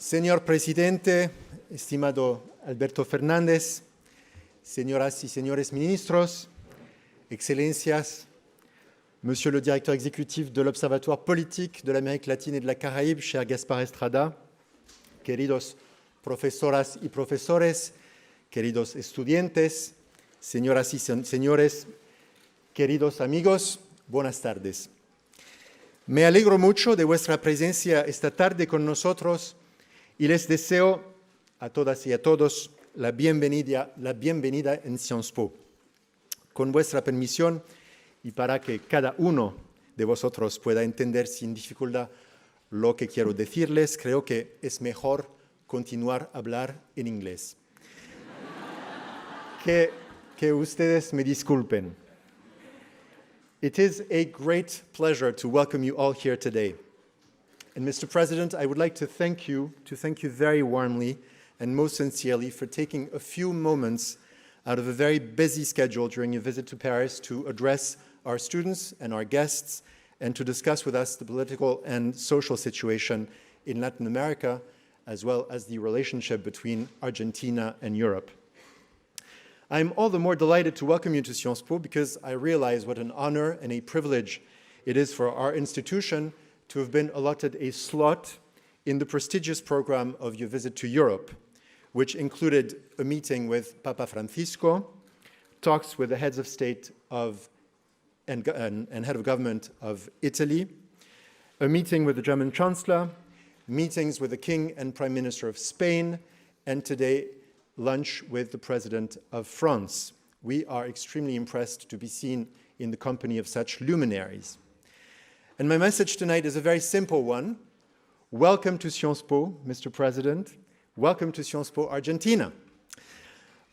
Señor Presidente, estimado Alberto Fernández, señoras y señores ministros, Excelencias, Monsieur le directeur exécutif de l'Observatoire politique de l'Amérique latine et de la Caraïbe, cher Gaspar Estrada, queridos profesoras y profesores, queridos estudiantes, señoras y señores, queridos amigos, buenas tardes. Me alegro mucho de vuestra presencia esta tarde con nosotros y les deseo a todas y a todos la bienvenida en Sciences Po. Con vuestra permisión y para que cada uno de vosotros pueda entender sin dificultad lo que quiero decirles, creo que es mejor continuar a hablar en inglés. Que ustedes me disculpen. It is a great pleasure to welcome you all here today. And Mr. President, I would like to thank you very warmly and most sincerely for taking a few moments out of a very busy schedule during your visit to Paris to address our students and our guests and to discuss with us the political and social situation in Latin America, as well as the relationship between Argentina and Europe. I'm all the more delighted to welcome you to Sciences Po because I realize what an honor and a privilege it is for our institution to have been allotted a slot in the prestigious program of your visit to Europe, which included a meeting with Papa Francisco, talks with the heads of state and head of government of Italy, a meeting with the German Chancellor, meetings with the King and Prime Minister of Spain, and today, lunch with the President of France. We are extremely impressed to be seen in the company of such luminaries. And my message tonight is a very simple one. Welcome to Sciences Po, Mr. President. Welcome to Sciences Po, Argentina.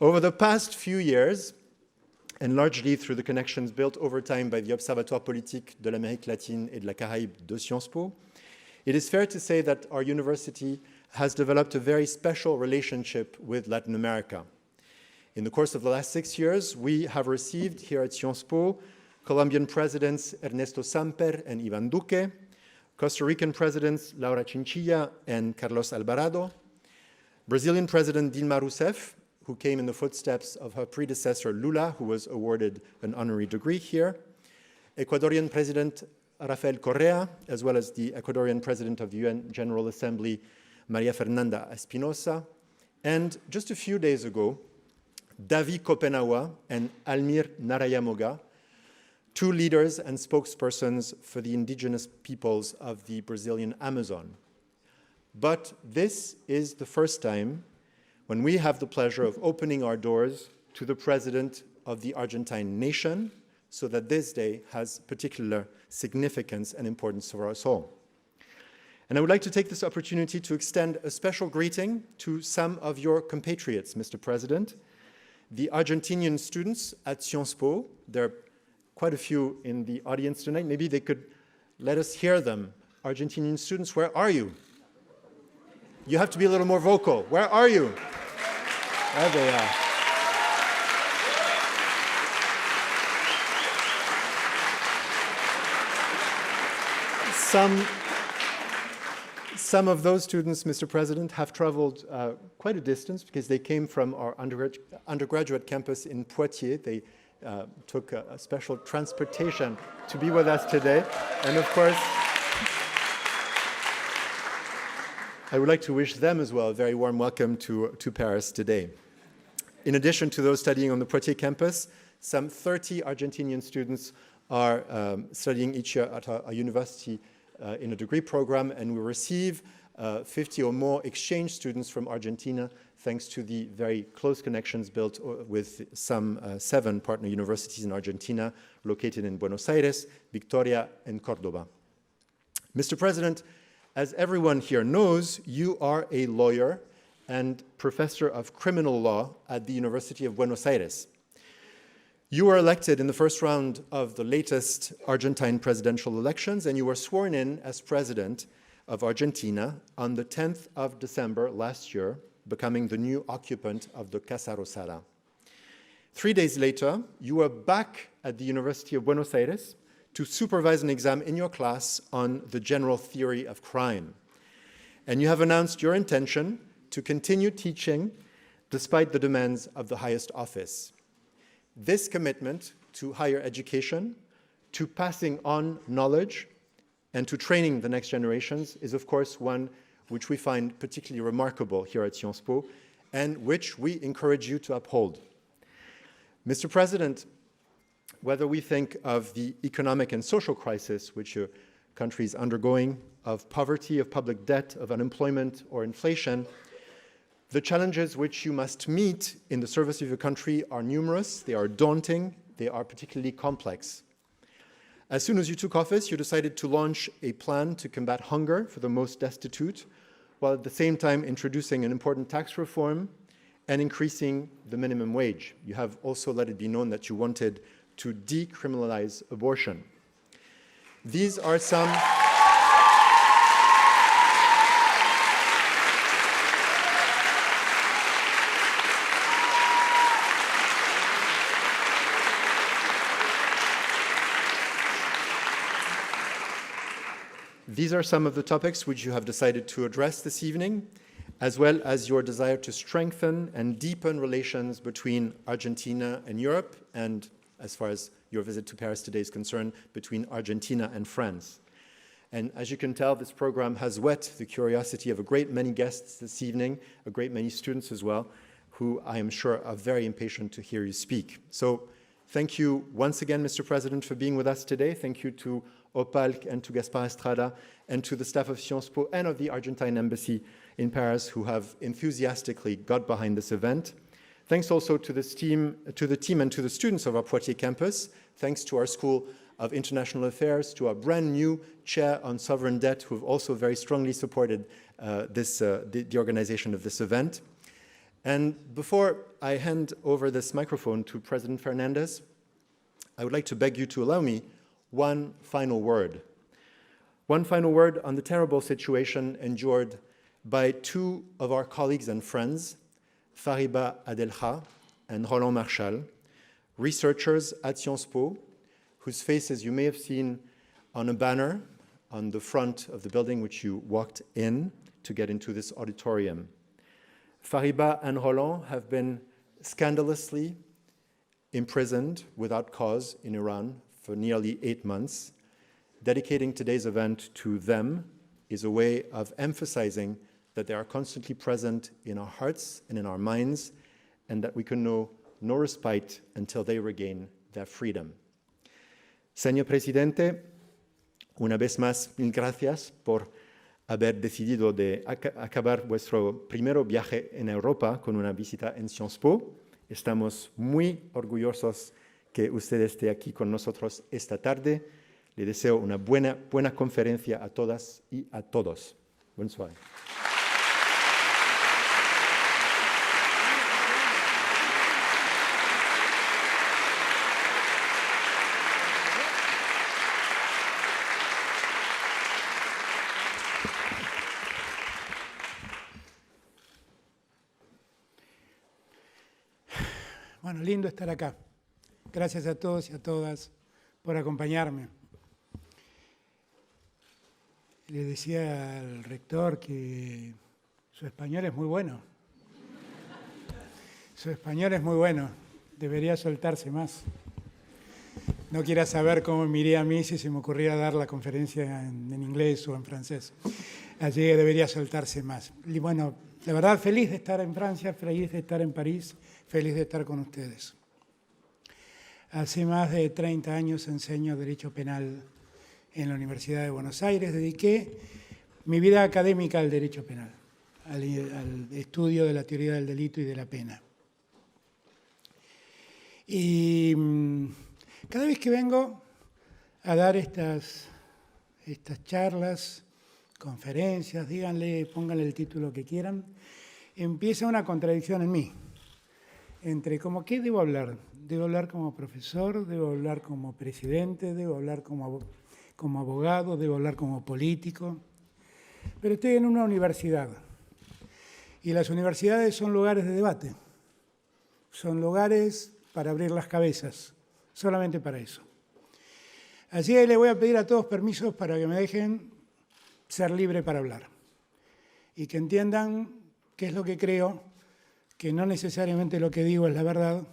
Over the past few years, and largely through the connections built over time by the Observatoire politique de l'Amérique latine et de la Caraïbe de Sciences Po, it is fair to say that our university has developed a very special relationship with Latin America. In the course of the last 6 years, we have received here at Sciences Po Colombian presidents Ernesto Samper and Iván Duque, Costa Rican presidents Laura Chinchilla and Carlos Alvarado, Brazilian President Dilma Rousseff, who came in the footsteps of her predecessor Lula, who was awarded an honorary degree here, Ecuadorian President Rafael Correa, as well as the Ecuadorian President of the UN General Assembly, Maria Fernanda Espinosa, and just a few days ago, Davi Kopenawa and Almir Narayamoga, two leaders and spokespersons for the indigenous peoples of the Brazilian Amazon. But this is the first time when we have the pleasure of opening our doors to the president of the Argentine nation, so that this day has particular significance and importance for us all. And I would like to take this opportunity to extend a special greeting to some of your compatriots, Mr. President, the Argentinian students at Sciences Po. There are quite a few in the audience tonight. Maybe they could let us hear them. Argentinian students, where are you? You have to be a little more vocal. Where are you? There they are. Some of those students, Mr. President, have traveled quite a distance because they came from our undergraduate campus in Poitiers. They took a special transportation to be with us today. And of course, I would like to wish them as well a very warm welcome to Paris today. In addition to those studying on the Poitiers campus, some 30 Argentinian students are studying each year at our university in a degree program, and we receive 50 or more exchange students from Argentina, thanks to the very close connections built with some 7 partner universities in Argentina, located in Buenos Aires, Victoria, and Cordoba. Mr. President, as everyone here knows, you are a lawyer and professor of criminal law at the University of Buenos Aires. You were elected in the first round of the latest Argentine presidential elections, and you were sworn in as president of Argentina on the 10th of December last year, becoming the new occupant of the Casa Rosada. 3 days later, you were back at the University of Buenos Aires to supervise an exam in your class on the general theory of crime. and you have announced your intention to continue teaching despite the demands of the highest office. This commitment to higher education, to passing on knowledge, and to training the next generations is, of course, one which we find particularly remarkable here at Sciences Po, and which we encourage you to uphold. Mr. President, whether we think of the economic and social crisis which your country is undergoing, of poverty, of public debt, of unemployment or inflation, the challenges which you must meet in the service of your country are numerous, they are daunting, they are particularly complex. As soon as you took office, you decided to launch a plan to combat hunger for the most destitute, while at the same time introducing an important tax reform and increasing the minimum wage. You have also let it be known that you wanted to decriminalize abortion. These are some These are some of the topics which you have decided to address this evening, as well as your desire to strengthen and deepen relations between Argentina and Europe, and as far as your visit to Paris today is concerned, between Argentina and France. And as you can tell, this program has whet the curiosity of a great many guests this evening, a great many students as well, who I am sure are very impatient to hear you speak. So thank you once again, Mr. President, for being with us today. Thank you to Opalc and to Gaspar Estrada and to the staff of Sciences Po and of the Argentine Embassy in Paris who have enthusiastically got behind this event. Thanks also to the team and to the students of our Poitiers campus. Thanks to our School of International Affairs, to our brand new chair on sovereign debt who have also very strongly supported the organization of this event. And before I hand over this microphone to President Fernandez, I would like to beg you to allow me one final word. One final word on the terrible situation endured by two of our colleagues and friends, Fariba Adelha and Roland Marchal, researchers at Sciences Po, whose faces you may have seen on a banner on the front of the building which you walked in to get into this auditorium. Fariba and Roland have been scandalously imprisoned without cause in Iran for nearly 8 months. Dedicating today's event to them is a way of emphasizing that they are constantly present in our hearts and in our minds, and that we can know no respite until they regain their freedom. Señor Presidente, una vez más, mil gracias por haber decidido de acabar vuestro primer viaje en Europa con una visita en Sciences Po. Estamos muy orgullosos que usted esté aquí con nosotros esta tarde. Le deseo una buena conferencia a todas y a todos. Bonsoir. Bueno, lindo estar acá. Gracias a todos y a todas por acompañarme. Le decía al rector que su español es muy bueno. Su español es muy bueno. Debería soltarse más. No quiera saber cómo me iría a mí si se me ocurriera dar la conferencia en inglés o en francés. Así que debería soltarse más. Y bueno, la verdad, feliz de estar en Francia, feliz de estar en París, feliz de estar con ustedes. Hace más de 30 años enseño Derecho Penal en la Universidad de Buenos Aires. Dediqué mi vida académica al Derecho Penal, al estudio de la teoría del delito y de la pena. Y cada vez que vengo a dar estas charlas, conferencias, pónganle el título que quieran, empieza una contradicción en mí. Entre ¿qué debo hablar? ¿Debo hablar como profesor? ¿Debo hablar como presidente? ¿Debo hablar como abogado? ¿Debo hablar como político? Pero estoy en una universidad. Y las universidades son lugares de debate. Son lugares para abrir las cabezas. Solamente para eso. Así que le voy a pedir a todos permisos para que me dejen ser libre para hablar. y que entiendan qué es lo que creo, que no necesariamente lo que digo es la verdad,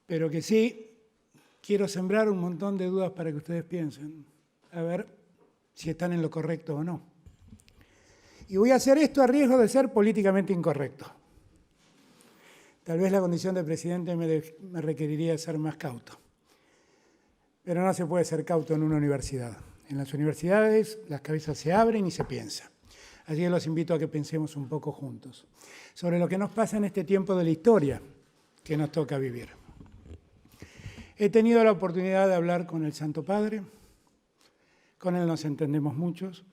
pero que sí quiero sembrar un montón de dudas para que ustedes piensen, a ver si están en lo correcto o no. Y voy a hacer esto a riesgo de ser políticamente incorrecto. Tal vez la condición de presidente me requeriría ser más cauto. Pero no se puede ser cauto en una universidad. En las universidades las cabezas se abren y se piensa. Así que los invito a que pensemos un poco juntos sobre lo que nos pasa en este tiempo de la historia que nos toca vivir. He tenido la oportunidad de hablar con el Santo Padre. Con él nos entendemos muchos.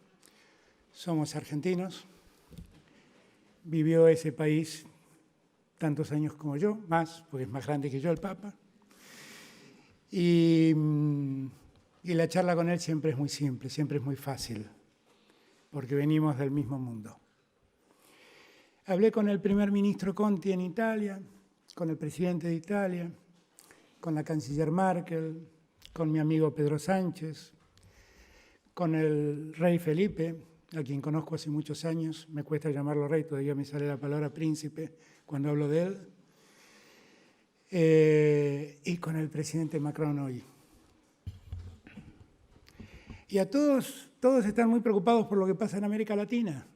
Somos argentinos. Vivió ese país tantos años como yo, más, porque es más grande que yo el Papa. Y la charla con él siempre es muy simple, siempre es muy fácil, porque venimos del mismo mundo. Hablé con el primer ministro Conte en Italia, con el presidente de Italia, con la canciller Merkel, con mi amigo Pedro Sánchez, con el rey Felipe, a quien conozco hace muchos años, me cuesta llamarlo rey, todavía me sale la palabra príncipe cuando hablo de él, y con el presidente Macron hoy. Y a todos están muy preocupados por lo que pasa en América Latina,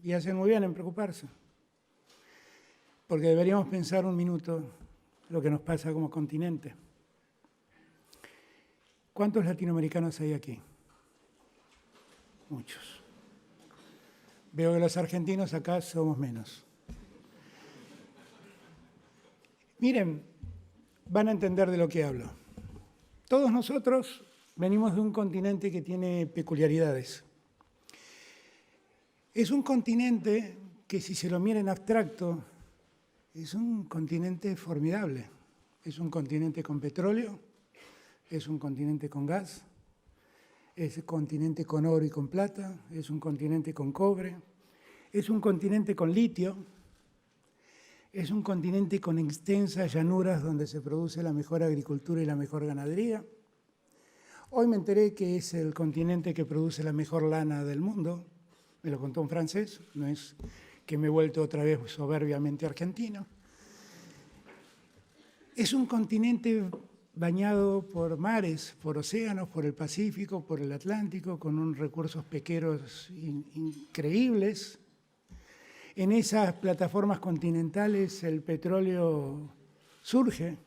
y hacen muy bien en preocuparse, porque deberíamos pensar un minuto lo que nos pasa como continente. ¿Cuántos latinoamericanos hay aquí? Muchos. Veo que los argentinos acá somos menos. Miren, van a entender de lo que hablo. Todos nosotros venimos de un continente que tiene peculiaridades. Es un continente que, si se lo mira en abstracto, es un continente formidable. Es un continente con petróleo, es un continente con gas, es un continente con oro y con plata, es un continente con cobre, es un continente con litio, es un continente con extensas llanuras donde se produce la mejor agricultura y la mejor ganadería. Hoy me enteré que es el continente que produce la mejor lana del mundo. Me lo contó un francés, no es que me he vuelto otra vez soberbiamente argentino. Es un continente bañado por mares, por océanos, por el Pacífico, por el Atlántico, con unos recursos pesqueros increíbles. En esas plataformas continentales el petróleo surge.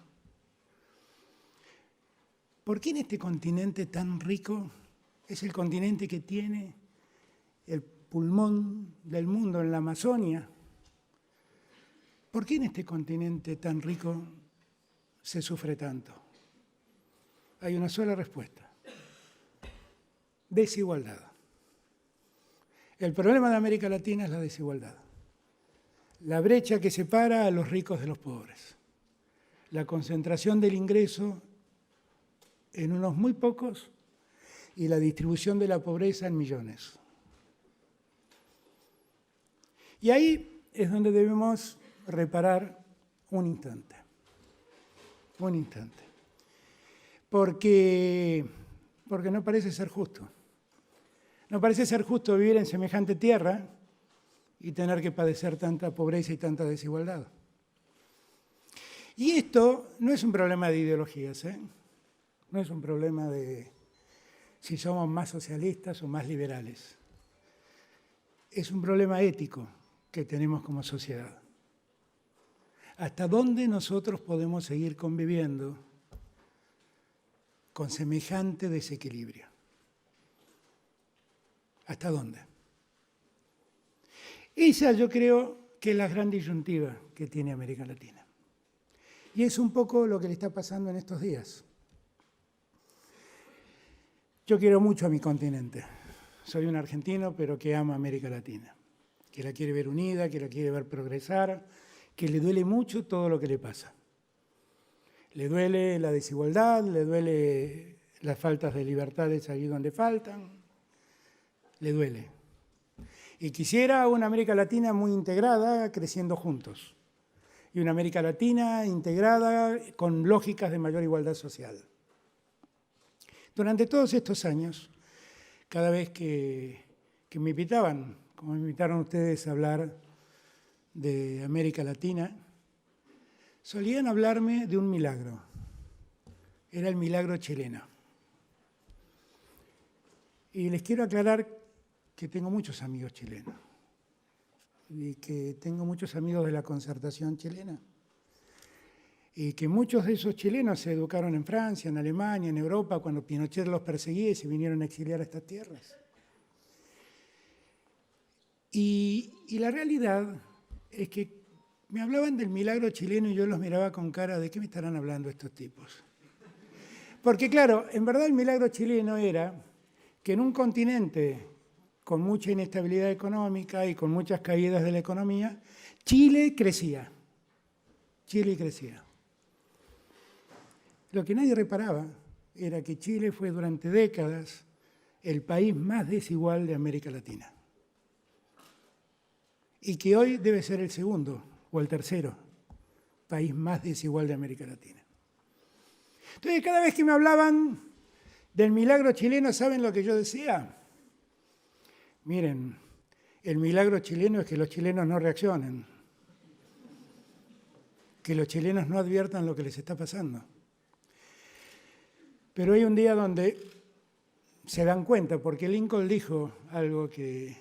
¿Por qué en este continente tan rico es el continente que tiene el pulmón del mundo en la Amazonia? ¿Por qué en este continente tan rico se sufre tanto? Hay una sola respuesta: desigualdad. El problema de América Latina es la desigualdad. La brecha que separa a los ricos de los pobres. La concentración del ingreso en unos muy pocos y la distribución de la pobreza en millones. Y ahí es donde debemos reparar un instante. Un instante. Porque no parece ser justo. No parece ser justo vivir en semejante tierra y tener que padecer tanta pobreza y tanta desigualdad. Y esto no es un problema de ideologías, ¿eh? No es un problema de si somos más socialistas o más liberales. Es un problema ético que tenemos como sociedad. ¿Hasta dónde nosotros podemos seguir conviviendo con semejante desequilibrio? ¿Hasta dónde? Esa yo creo que es la gran disyuntiva que tiene América Latina. Y es un poco lo que le está pasando en estos días. Yo quiero mucho a mi continente. Soy un argentino, pero que ama América Latina, que la quiere ver unida, que la quiere ver progresar, que le duele mucho todo lo que le pasa. Le duele la desigualdad, le duele las faltas de libertades allí donde faltan, le duele. Y quisiera una América Latina muy integrada, creciendo juntos. Y una América Latina integrada con lógicas de mayor igualdad social. Durante todos estos años, cada vez que me invitaban como me invitaron ustedes a hablar de América Latina, solían hablarme de un milagro. Era el milagro chileno. Y les quiero aclarar que tengo muchos amigos chilenos y que tengo muchos amigos de la Concertación chilena y que muchos de esos chilenos se educaron en Francia, en Alemania, en Europa, cuando Pinochet los perseguía y se vinieron a exiliar a estas tierras. Y la realidad es que me hablaban del milagro chileno y yo los miraba con cara de ¿qué me estarán hablando estos tipos? Porque claro, en verdad el milagro chileno era que en un continente con mucha inestabilidad económica y con muchas caídas de la economía, Chile crecía. Chile crecía. Lo que nadie reparaba era que Chile fue durante décadas el país más desigual de América Latina. Y que hoy debe ser el segundo o el tercero país más desigual de América Latina. Entonces, cada vez que me hablaban del milagro chileno, ¿saben lo que yo decía? Miren, el milagro chileno es que los chilenos no reaccionen, que los chilenos no adviertan lo que les está pasando. Pero hay un día donde se dan cuenta, porque Lincoln dijo algo que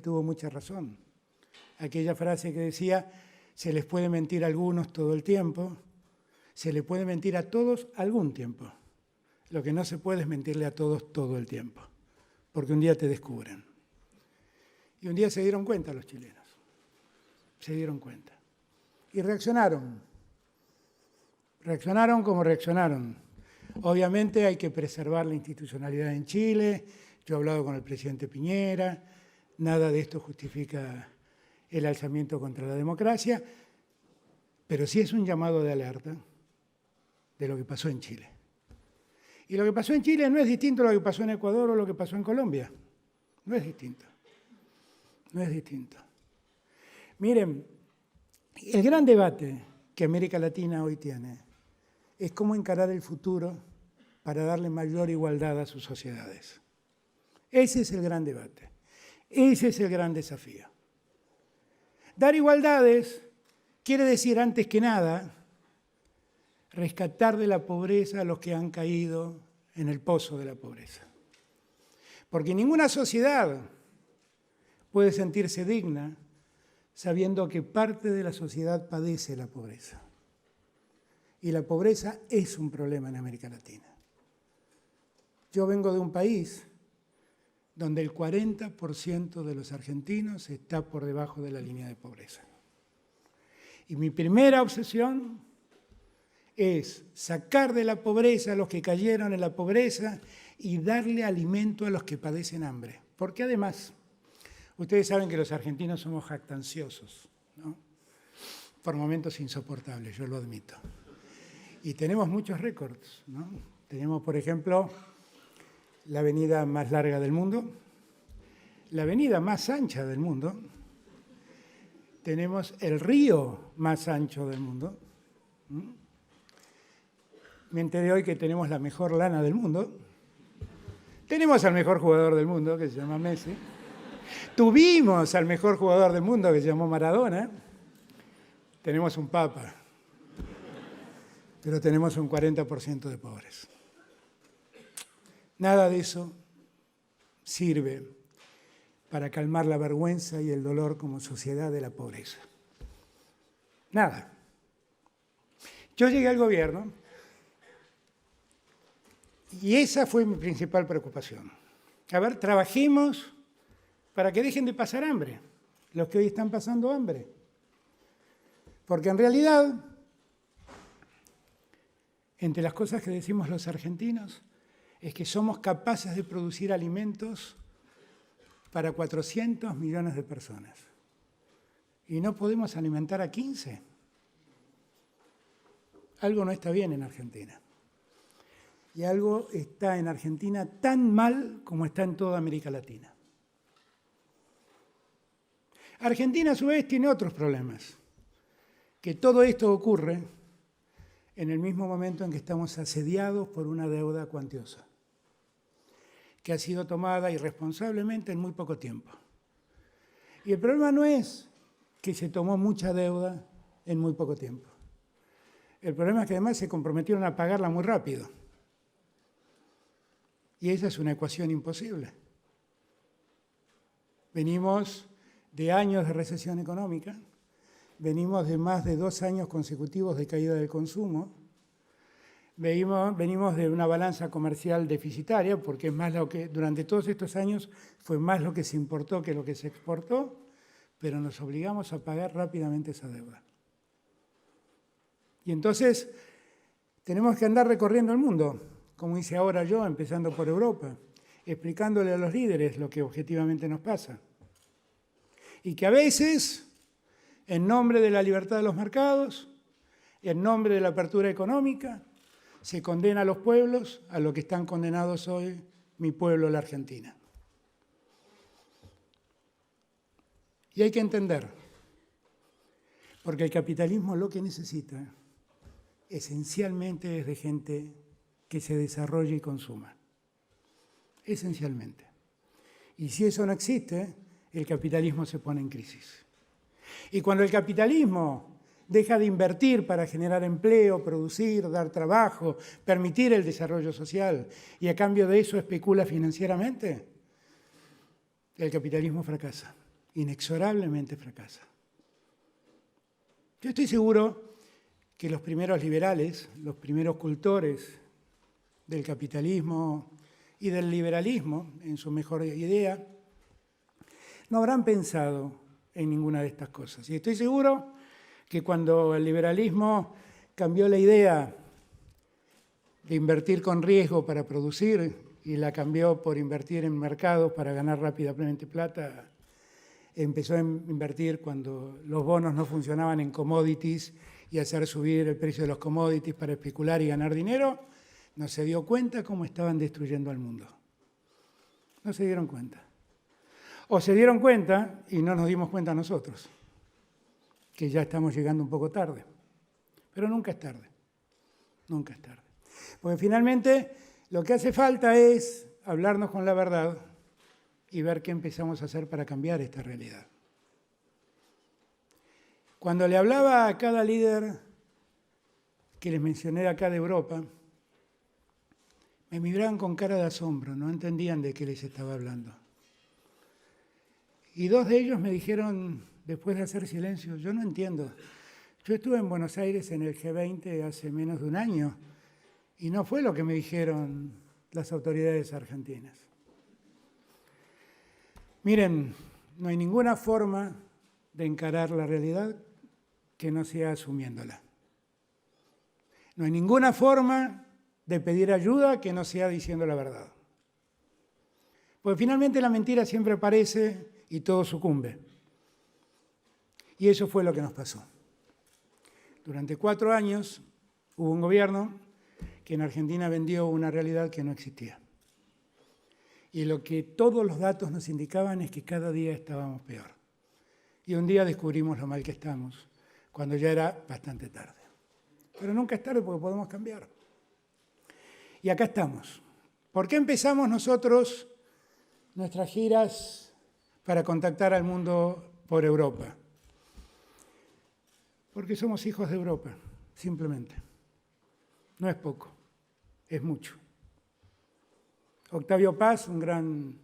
tuvo mucha razón. Aquella frase que decía, se les puede mentir a algunos todo el tiempo, se le puede mentir a todos algún tiempo. Lo que no se puede es mentirle a todos todo el tiempo, porque un día te descubren. Y un día se dieron cuenta los chilenos, se dieron cuenta. Y reaccionaron como reaccionaron. Obviamente hay que preservar la institucionalidad en Chile, yo he hablado con el presidente Piñera, nada de esto justifica el alzamiento contra la democracia, pero sí es un llamado de alerta de lo que pasó en Chile. Y lo que pasó en Chile no es distinto a lo que pasó en Ecuador o lo que pasó en Colombia. No es distinto. No es distinto. Miren, el gran debate que América Latina hoy tiene es cómo encarar el futuro para darle mayor igualdad a sus sociedades. Ese es el gran debate. Ese es el gran desafío. Dar igualdades quiere decir, antes que nada, rescatar de la pobreza a los que han caído en el pozo de la pobreza. Porque ninguna sociedad puede sentirse digna sabiendo que parte de la sociedad padece la pobreza. Y la pobreza es un problema en América Latina. Yo vengo de un país donde el 40% de los argentinos está por debajo de la línea de pobreza. Y mi primera obsesión es sacar de la pobreza a los que cayeron en la pobreza y darle alimento a los que padecen hambre. Porque además, ustedes saben que los argentinos somos jactanciosos, ¿no? Por momentos insoportables, yo lo admito. Y tenemos muchos récords, ¿no? Tenemos, por ejemplo, la avenida más larga del mundo, la avenida más ancha del mundo, tenemos el río más ancho del mundo. Me enteré hoy que tenemos la mejor lana del mundo. Tenemos al mejor jugador del mundo, que se llama Messi. Tuvimos al mejor jugador del mundo, que se llamó Maradona. Tenemos un papa, pero tenemos un 40% de pobres. Nada de eso sirve para calmar la vergüenza y el dolor como sociedad de la pobreza. Nada. Yo llegué al gobierno y esa fue mi principal preocupación. A ver, trabajemos para que dejen de pasar hambre, los que hoy están pasando hambre. Porque en realidad, entre las cosas que decimos los argentinos, es que somos capaces de producir alimentos para 400 millones de personas. Y no podemos alimentar a 15. Algo no está bien en Argentina. Y algo está en Argentina tan mal como está en toda América Latina. Argentina, a su vez, tiene otros problemas. Que todo esto ocurre en el mismo momento en que estamos asediados por una deuda cuantiosa, que ha sido tomada irresponsablemente en muy poco tiempo. Y el problema no es que se tomó mucha deuda en muy poco tiempo. El problema es que además se comprometieron a pagarla muy rápido. Y esa es una ecuación imposible. Venimos de años de recesión económica, venimos de más de 2 años consecutivos de caída del consumo, venimos de una balanza comercial deficitaria, porque es más lo que durante todos estos años fue más lo que se importó que lo que se exportó, pero nos obligamos a pagar rápidamente esa deuda. Y entonces tenemos que andar recorriendo el mundo, como hice ahora yo, empezando por Europa, explicándole a los líderes lo que objetivamente nos pasa. Y que a veces, en nombre de la libertad de los mercados, en nombre de la apertura económica, se condena a los pueblos a lo que están condenados hoy mi pueblo, la Argentina. Y hay que entender, porque el capitalismo lo que necesita esencialmente es de gente que se desarrolle y consuma. Esencialmente. Y si eso no existe, el capitalismo se pone en crisis. Y cuando el capitalismo deja de invertir para generar empleo, producir, dar trabajo, permitir el desarrollo social, y a cambio de eso especula financieramente, el capitalismo fracasa, inexorablemente fracasa. Yo estoy seguro que los primeros liberales, los primeros cultores del capitalismo y del liberalismo, en su mejor idea, no habrán pensado en ninguna de estas cosas. Y estoy seguro que cuando el liberalismo cambió la idea de invertir con riesgo para producir y la cambió por invertir en mercados para ganar rápidamente plata, empezó a invertir cuando los bonos no funcionaban en commodities y hacer subir el precio de los commodities para especular y ganar dinero, no se dio cuenta cómo estaban destruyendo al mundo. No se dieron cuenta. O se dieron cuenta y no nos dimos cuenta nosotros, que ya estamos llegando un poco tarde. Pero nunca es tarde. Nunca es tarde. Porque finalmente lo que hace falta es hablarnos con la verdad y ver qué empezamos a hacer para cambiar esta realidad. Cuando le hablaba a cada líder que les mencioné acá de Europa, me miraban con cara de asombro, no entendían de qué les estaba hablando. Y 2 de ellos me dijeron, después de hacer silencio, yo no entiendo. Yo estuve en Buenos Aires en el G20 hace menos de un año y no fue lo que me dijeron las autoridades argentinas. Miren, no hay ninguna forma de encarar la realidad que no sea asumiéndola. No hay ninguna forma de pedir ayuda que no sea diciendo la verdad. Porque finalmente la mentira siempre aparece y todo sucumbe. Y eso fue lo que nos pasó. Durante 4 años hubo un gobierno que en Argentina vendió una realidad que no existía. Y lo que todos los datos nos indicaban es que cada día estábamos peor. Y un día descubrimos lo mal que estamos, cuando ya era bastante tarde. Pero nunca es tarde porque podemos cambiar. Y acá estamos. ¿Por qué empezamos nosotros nuestras giras para contactar al mundo por Europa? Porque somos hijos de Europa, simplemente. No es poco, es mucho. Octavio Paz, un gran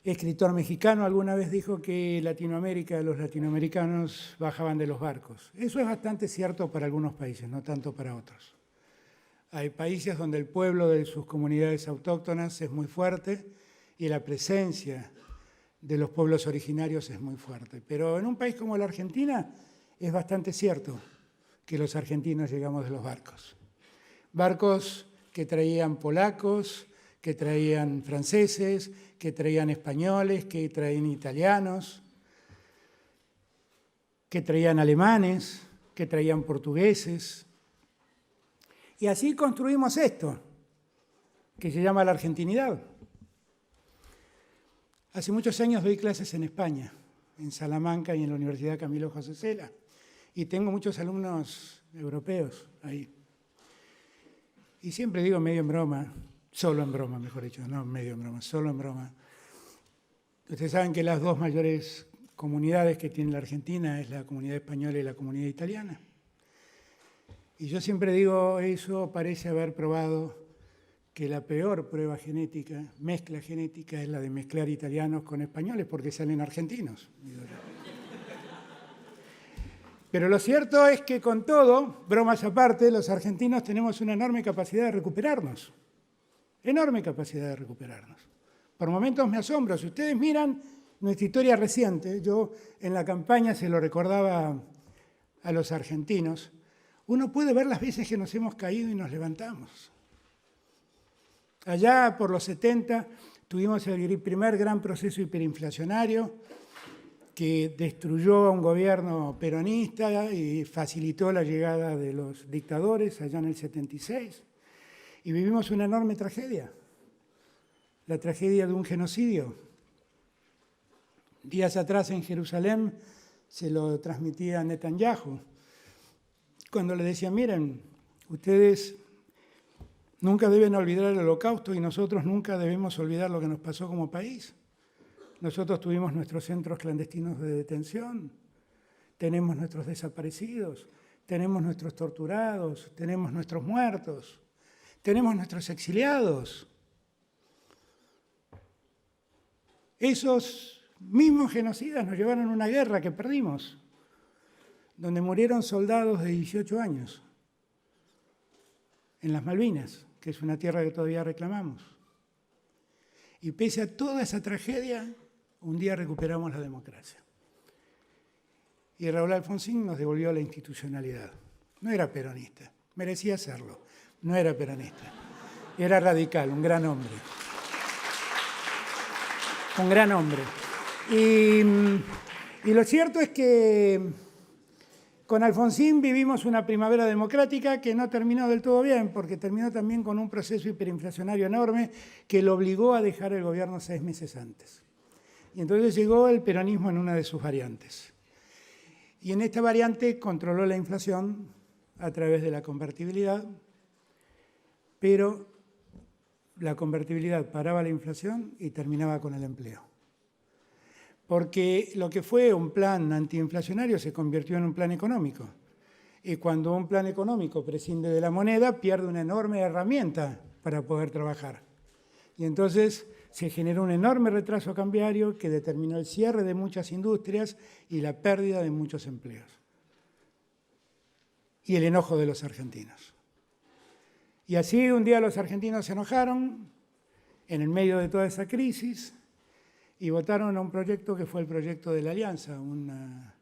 escritor mexicano, alguna vez dijo que Latinoamérica, los latinoamericanos bajaban de los barcos. Eso es bastante cierto para algunos países, no tanto para otros. Hay países donde el pueblo de sus comunidades autóctonas es muy fuerte y la presencia de los pueblos originarios es muy fuerte. Pero en un país como la Argentina es bastante cierto que los argentinos llegamos de los barcos. Barcos que traían polacos, que traían franceses, que traían españoles, que traían italianos, que traían alemanes, que traían portugueses. Y así construimos esto, que se llama la argentinidad. Hace muchos años doy clases en España, en Salamanca y en la Universidad Camilo José Cela, y tengo muchos alumnos europeos ahí. Y siempre digo medio en broma, solo en broma, mejor dicho, no medio en broma, solo en broma. Ustedes saben que las dos mayores comunidades que tiene la Argentina es la comunidad española y la comunidad italiana. Y yo siempre digo, eso parece haber probado que la peor prueba genética, mezcla genética, es la de mezclar italianos con españoles, porque salen argentinos. Pero lo cierto es que con todo, bromas aparte, los argentinos tenemos una enorme capacidad de recuperarnos. Enorme capacidad de recuperarnos. Por momentos me asombro. Si ustedes miran nuestra historia reciente, yo en la campaña se lo recordaba a los argentinos, uno puede ver las veces que nos hemos caído y nos levantamos. Allá por los 70 tuvimos el primer gran proceso hiperinflacionario que destruyó a un gobierno peronista y facilitó la llegada de los dictadores allá en el 76. Y vivimos una enorme tragedia, la tragedia de un genocidio. Días atrás en Jerusalén se lo transmitía a Netanyahu, cuando le decía, miren, ustedes nunca deben olvidar el Holocausto y nosotros nunca debemos olvidar lo que nos pasó como país. Nosotros tuvimos nuestros centros clandestinos de detención, tenemos nuestros desaparecidos, tenemos nuestros torturados, tenemos nuestros muertos, tenemos nuestros exiliados. Esos mismos genocidas nos llevaron a una guerra que perdimos, donde murieron soldados de 18 años, en las Malvinas, que es una tierra que todavía reclamamos. Y pese a toda esa tragedia, un día recuperamos la democracia. Y Raúl Alfonsín nos devolvió la institucionalidad. No era peronista, merecía serlo. No era peronista, era radical, un gran hombre. Un gran hombre. Y lo cierto es que con Alfonsín vivimos una primavera democrática que no terminó del todo bien, porque terminó también con un proceso hiperinflacionario enorme que lo obligó a dejar el gobierno 6 meses antes. Y entonces llegó el peronismo en una de sus variantes. Y en esta variante controló la inflación a través de la convertibilidad, pero la convertibilidad paraba la inflación y terminaba con el empleo. Porque lo que fue un plan antiinflacionario se convirtió en un plan económico. Y cuando un plan económico prescinde de la moneda, pierde una enorme herramienta para poder trabajar. Y entonces se generó un enorme retraso cambiario que determinó el cierre de muchas industrias y la pérdida de muchos empleos. Y el enojo de los argentinos. Y así un día los argentinos se enojaron en el medio de toda esa crisis y votaron a un proyecto que fue el proyecto de la Alianza, una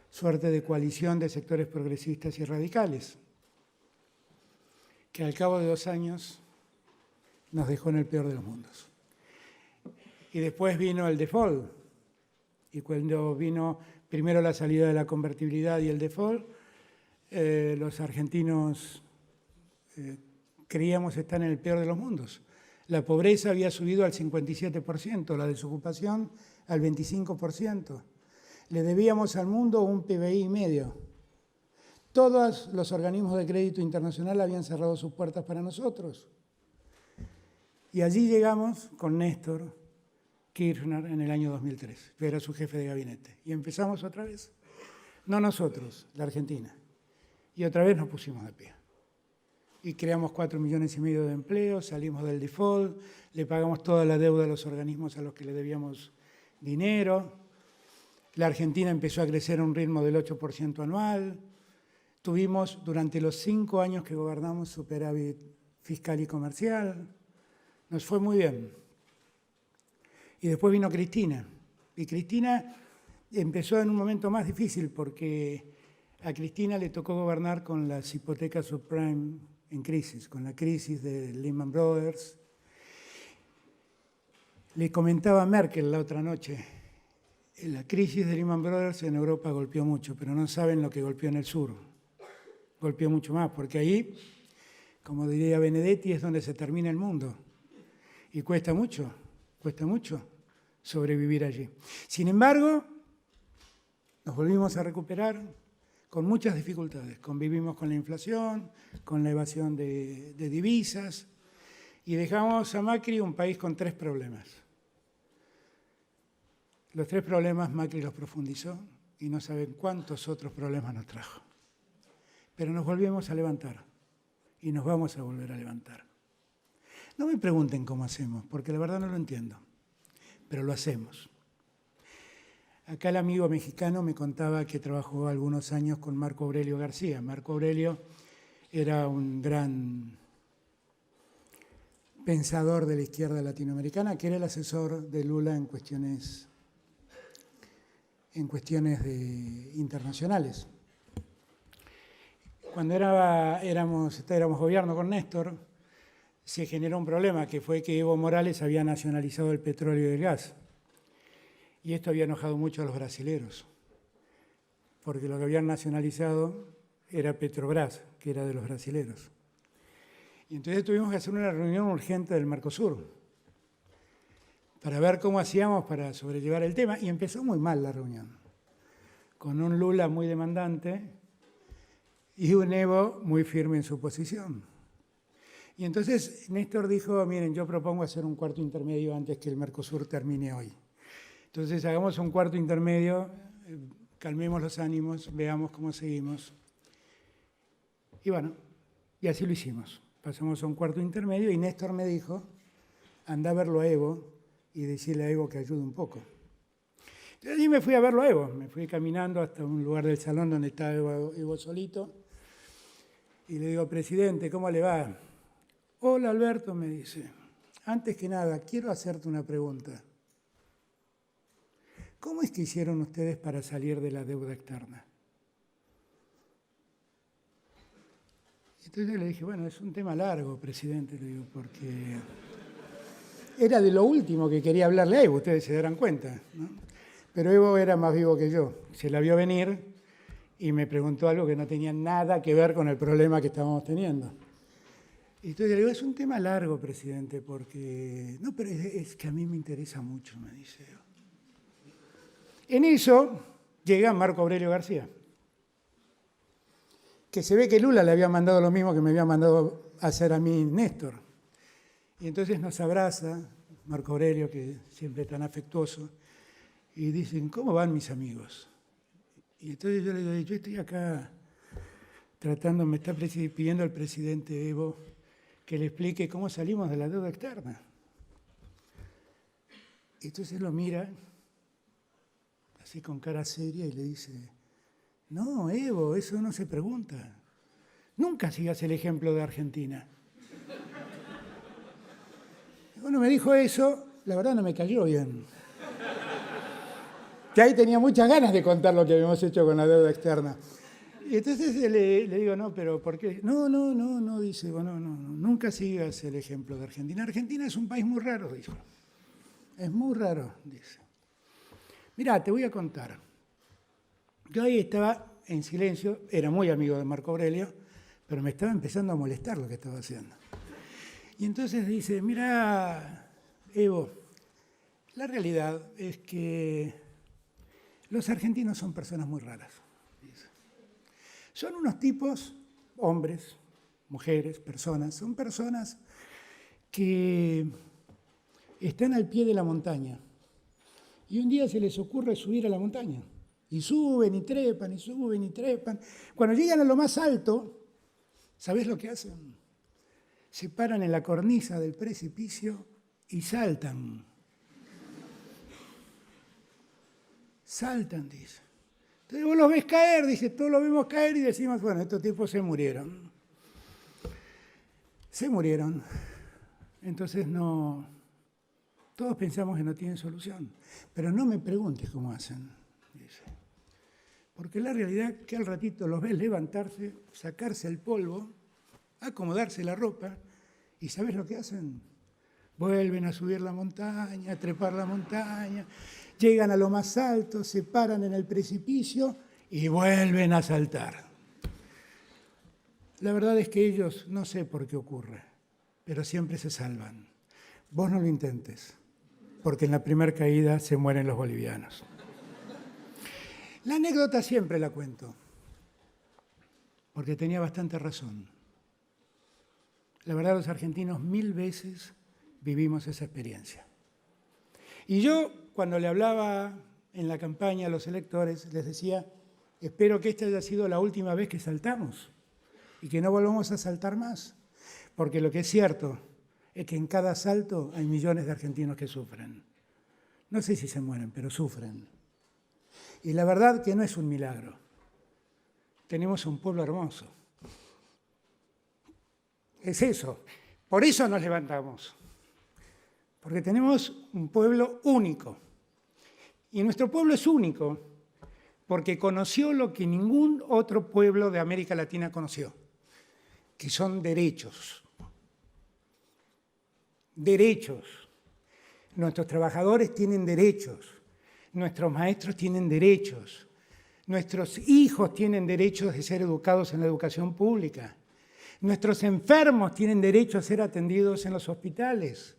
suerte de coalición de sectores progresistas y radicales, que al cabo de 2 años nos dejó en el peor de los mundos. Y después vino el default, y cuando vino primero la salida de la convertibilidad y el default, los argentinos creíamos estar en el peor de los mundos. La pobreza había subido al 57%, la desocupación al 25%. Le debíamos al mundo un PBI y medio. Todos los organismos de crédito internacional habían cerrado sus puertas para nosotros. Y allí llegamos con Néstor Kirchner en el año 2003, que era su jefe de gabinete. Y empezamos otra vez. No nosotros, la Argentina. Y otra vez nos pusimos de pie. Y creamos 4,5 millones de empleos, salimos del default, le pagamos toda la deuda a los organismos a los que le debíamos dinero. La Argentina empezó a crecer a un ritmo del 8% anual. Tuvimos durante los 5 años que gobernamos superávit fiscal y comercial. Nos fue muy bien. Y después vino Cristina. Y Cristina empezó en un momento más difícil porque a Cristina le tocó gobernar con las hipotecas subprime en crisis, con la crisis de Lehman Brothers. Le comentaba a Merkel la otra noche, la crisis de Lehman Brothers en Europa golpeó mucho, pero no saben lo que golpeó en el sur. Golpeó mucho más, porque ahí, como diría Benedetti, es donde se termina el mundo. Y cuesta mucho sobrevivir allí. Sin embargo, nos volvimos a recuperar con muchas dificultades. Convivimos con la inflación, con la evasión de divisas y dejamos a Macri un país con 3 problemas. Los 3 problemas Macri los profundizó y no saben cuántos otros problemas nos trajo. Pero nos volvimos a levantar y nos vamos a volver a levantar. No me pregunten cómo hacemos, porque la verdad no lo entiendo, pero lo hacemos. Acá el amigo mexicano me contaba que trabajó algunos años con Marco Aurelio García. Marco Aurelio era un gran pensador de la izquierda latinoamericana, que era el asesor de Lula en cuestiones internacionales. Cuando éramos gobierno con Néstor, se generó un problema, que fue que Evo Morales había nacionalizado el petróleo y el gas. Y esto había enojado mucho a los brasileros, porque lo que habían nacionalizado era Petrobras, que era de los brasileros. Y entonces tuvimos que hacer una reunión urgente del Mercosur para ver cómo hacíamos para sobrellevar el tema. Y empezó muy mal la reunión, con un Lula muy demandante y un Evo muy firme en su posición. Y entonces Néstor dijo, miren, yo propongo hacer un cuarto intermedio antes que el Mercosur termine hoy. Entonces hagamos un cuarto intermedio, calmemos los ánimos, veamos cómo seguimos. Y bueno, y así lo hicimos. Pasamos a un cuarto intermedio y Néstor me dijo, anda a verlo a Evo y decirle a Evo que ayude un poco. Entonces allí me fui a verlo a Evo, me fui caminando hasta un lugar del salón donde estaba Evo solito y le digo, presidente, ¿cómo le va? Hola Alberto, me dice, antes que nada, quiero hacerte una pregunta. ¿Cómo es que hicieron ustedes para salir de la deuda externa? Entonces yo le dije, bueno, es un tema largo, presidente, le digo, porque era de lo último que quería hablarle a Evo, ustedes se darán cuenta, ¿no? Pero Evo era más vivo que yo, se la vio venir y me preguntó algo que no tenía nada que ver con el problema que estábamos teniendo. Y entonces le digo, es un tema largo, presidente, porque... No, pero es que a mí me interesa mucho, me dice Evo. En eso llega Marco Aurelio García, que se ve que Lula le había mandado lo mismo que me había mandado hacer a mí Néstor. Y entonces nos abraza Marco Aurelio, que siempre es tan afectuoso, y dicen, ¿cómo van mis amigos? Y entonces yo le digo, yo estoy acá tratando, me está pidiendo el presidente Evo que le explique cómo salimos de la deuda externa. Y entonces lo mira así con cara seria y le dice, no, Evo, eso no se pregunta. Nunca sigas el ejemplo de Argentina. Y cuando me dijo eso, la verdad no me cayó bien. Que ahí tenía muchas ganas de contar lo que habíamos hecho con la deuda externa. Y entonces le digo, no, pero ¿por qué? No, dice, bueno, no, nunca sigas el ejemplo de Argentina. Argentina es un país muy raro, dijo. Es muy raro, dice. Mirá, te voy a contar. Yo ahí estaba en silencio, era muy amigo de Marco Aurelio, pero me estaba empezando a molestar lo que estaba haciendo. Y entonces dice, mirá, Evo, la realidad es que los argentinos son personas muy raras. Dice. Son unos tipos, hombres, mujeres, personas, son personas que están al pie de la montaña. Y un día se les ocurre subir a la montaña. Y suben y trepan, y suben y trepan. Cuando llegan a lo más alto, ¿sabés lo que hacen? Se paran en la cornisa del precipicio y saltan. Saltan, dice. Entonces vos los ves caer, dice, todos los vemos caer y decimos, bueno, estos tipos se murieron. Se murieron. Entonces no... Todos pensamos que no tienen solución, pero no me preguntes cómo hacen, dice. Porque la realidad es que al ratito los ves levantarse, sacarse el polvo, acomodarse la ropa, y ¿sabes lo que hacen? Vuelven a subir la montaña, a trepar la montaña, llegan a lo más alto, se paran en el precipicio y vuelven a saltar. La verdad es que ellos, no sé por qué ocurre, pero siempre se salvan. Vos no lo intentes, porque en la primera caída se mueren los bolivianos. La anécdota siempre la cuento, porque tenía bastante razón. La verdad, los argentinos 1000 veces vivimos esa experiencia. Y yo, cuando le hablaba en la campaña a los electores, les decía, espero que esta haya sido la última vez que saltamos y que no volvamos a saltar más, porque lo que es cierto es que en cada salto hay millones de argentinos que sufren. No sé si se mueren, pero sufren. Y la verdad que no es un milagro. Tenemos un pueblo hermoso. Es eso. Por eso nos levantamos. Porque tenemos un pueblo único. Y nuestro pueblo es único porque conoció lo que ningún otro pueblo de América Latina conoció, que son derechos. Derechos. Nuestros trabajadores tienen derechos, nuestros maestros tienen derechos, nuestros hijos tienen derechos de ser educados en la educación pública, nuestros enfermos tienen derecho a ser atendidos en los hospitales.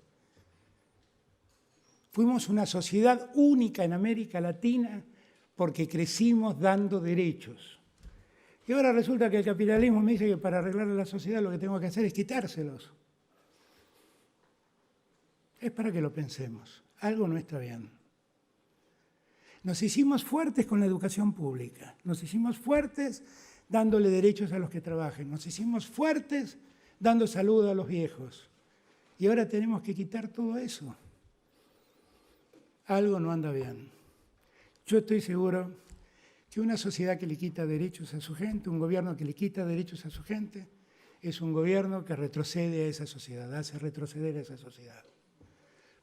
Fuimos una sociedad única en América Latina porque crecimos dando derechos. Y ahora resulta que el capitalismo me dice que para arreglar la sociedad lo que tengo que hacer es quitárselos. Es para que lo pensemos. Algo no está bien. Nos hicimos fuertes con la educación pública. Nos hicimos fuertes dándole derechos a los que trabajen. Nos hicimos fuertes dando salud a los viejos. Y ahora tenemos que quitar todo eso. Algo no anda bien. Yo estoy seguro que una sociedad que le quita derechos a su gente, un gobierno que le quita derechos a su gente, es un gobierno que retrocede a esa sociedad, hace retroceder a esa sociedad.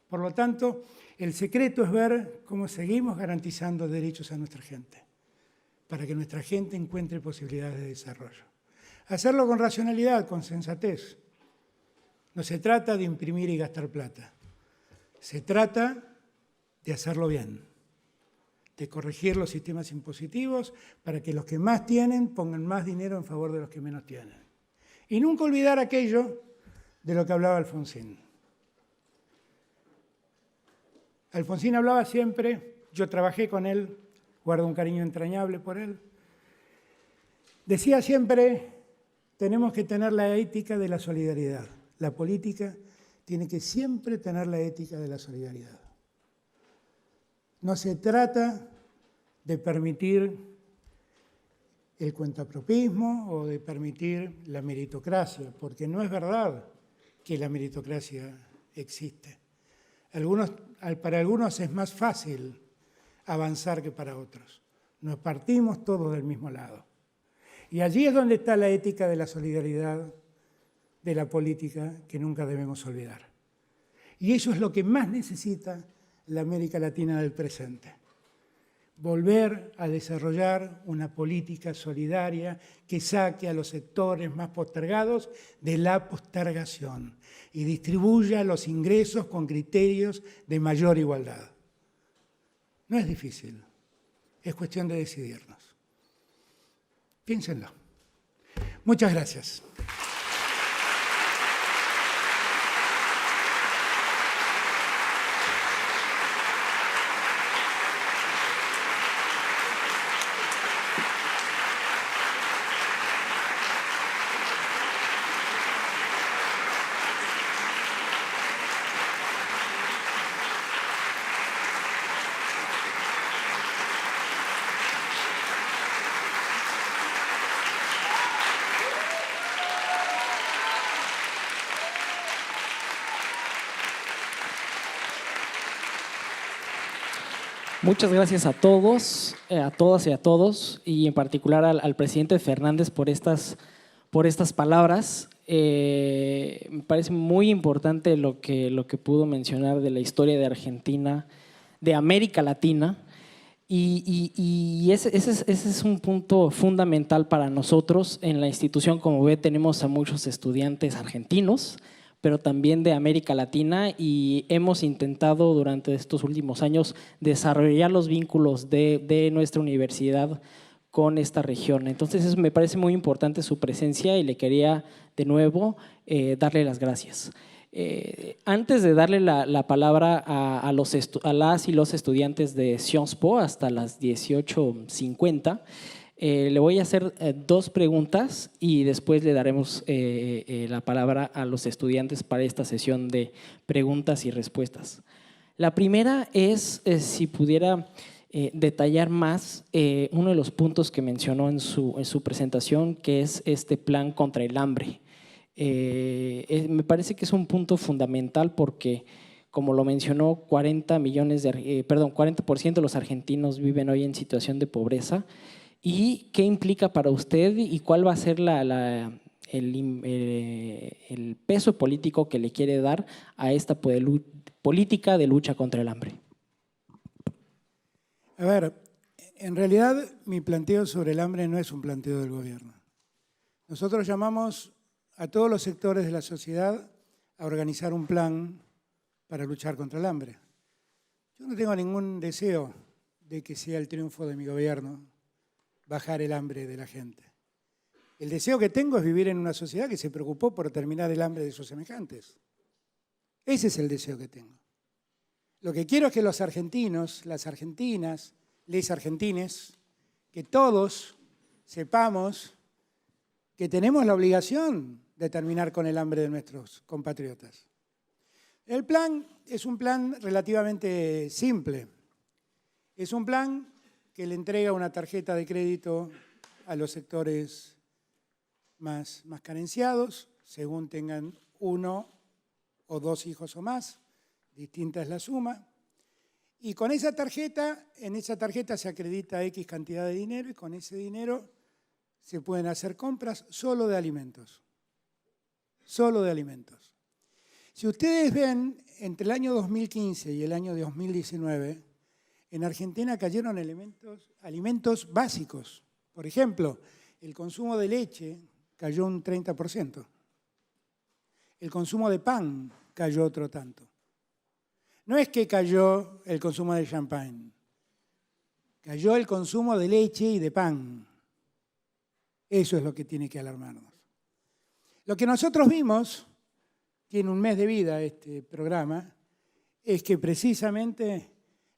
Por lo tanto, el secreto es ver cómo seguimos garantizando derechos a nuestra gente, para que nuestra gente encuentre posibilidades de desarrollo. Hacerlo con racionalidad, con sensatez. No se trata de imprimir y gastar plata. Se trata de hacerlo bien, de corregir los sistemas impositivos para que los que más tienen pongan más dinero en favor de los que menos tienen. Y nunca olvidar aquello de lo que hablaba Alfonsín. Alfonsín hablaba siempre, yo trabajé con él, guardo un cariño entrañable por él. Decía siempre, tenemos que tener la ética de la solidaridad. La política tiene que siempre tener la ética de la solidaridad. No se trata de permitir el cuentapropismo o de permitir la meritocracia, porque no es verdad que la meritocracia existe. Para algunos es más fácil avanzar que para otros. Nos partimos todos del mismo lado. Y allí es donde está la ética de la solidaridad de la política que nunca debemos olvidar. Y eso es lo que más necesita la América Latina del presente. Volver a desarrollar una política solidaria que saque a los sectores más postergados de la postergación y distribuya los ingresos con criterios de mayor igualdad. No es difícil, es cuestión de decidirnos. Piénsenlo. Muchas gracias. Muchas gracias a todos, a todas y a todos, y en particular al presidente Fernández por estas palabras. Me parece muy importante lo que pudo mencionar de la historia de Argentina, de América Latina, y ese es un punto fundamental para nosotros. En la institución, como ve, tenemos a muchos estudiantes argentinos, pero también de América Latina, y hemos intentado durante estos últimos años desarrollar los vínculos de nuestra universidad con esta región. Entonces me parece muy importante su presencia y le quería de nuevo darle las gracias. Antes de darle la palabra a las y los estudiantes de Sciences Po hasta las 18:50, le voy a hacer dos preguntas y después le daremos la palabra a los estudiantes para esta sesión de preguntas y respuestas. La primera es si pudiera detallar más uno de los puntos que mencionó en su presentación, que es este plan contra el hambre. Me parece que es un punto fundamental porque, como lo mencionó, 40% de los argentinos viven hoy en situación de pobreza. ¿Y qué implica para usted y cuál va a ser el peso político que le quiere dar a esta política de lucha contra el hambre? A ver, en realidad mi planteo sobre el hambre no es un planteo del gobierno. Nosotros llamamos a todos los sectores de la sociedad a organizar un plan para luchar contra el hambre. Yo no tengo ningún deseo de que sea el triunfo de mi gobierno bajar el hambre de la gente. El deseo que tengo es vivir en una sociedad que se preocupó por terminar el hambre de sus semejantes. Ese es el deseo que tengo. Lo que quiero es que los argentinos, las argentinas, les argentines, que todos sepamos que tenemos la obligación de terminar con el hambre de nuestros compatriotas. El plan es un plan relativamente simple. Es un plan que le entrega una tarjeta de crédito a los sectores más carenciados, según tengan 1 o 2 hijos o más, distinta es la suma. Y con esa tarjeta, en esa tarjeta se acredita X cantidad de dinero y con ese dinero se pueden hacer compras solo de alimentos. Solo de alimentos. Si ustedes ven, entre el año 2015 y el año 2019, en Argentina cayeron alimentos básicos. Por ejemplo, el consumo de leche cayó un 30%. El consumo de pan cayó otro tanto. No es que cayó el consumo de champán, cayó el consumo de leche y de pan. Eso es lo que tiene que alarmarnos. Lo que nosotros vimos, tiene un mes de vida este programa, es que precisamente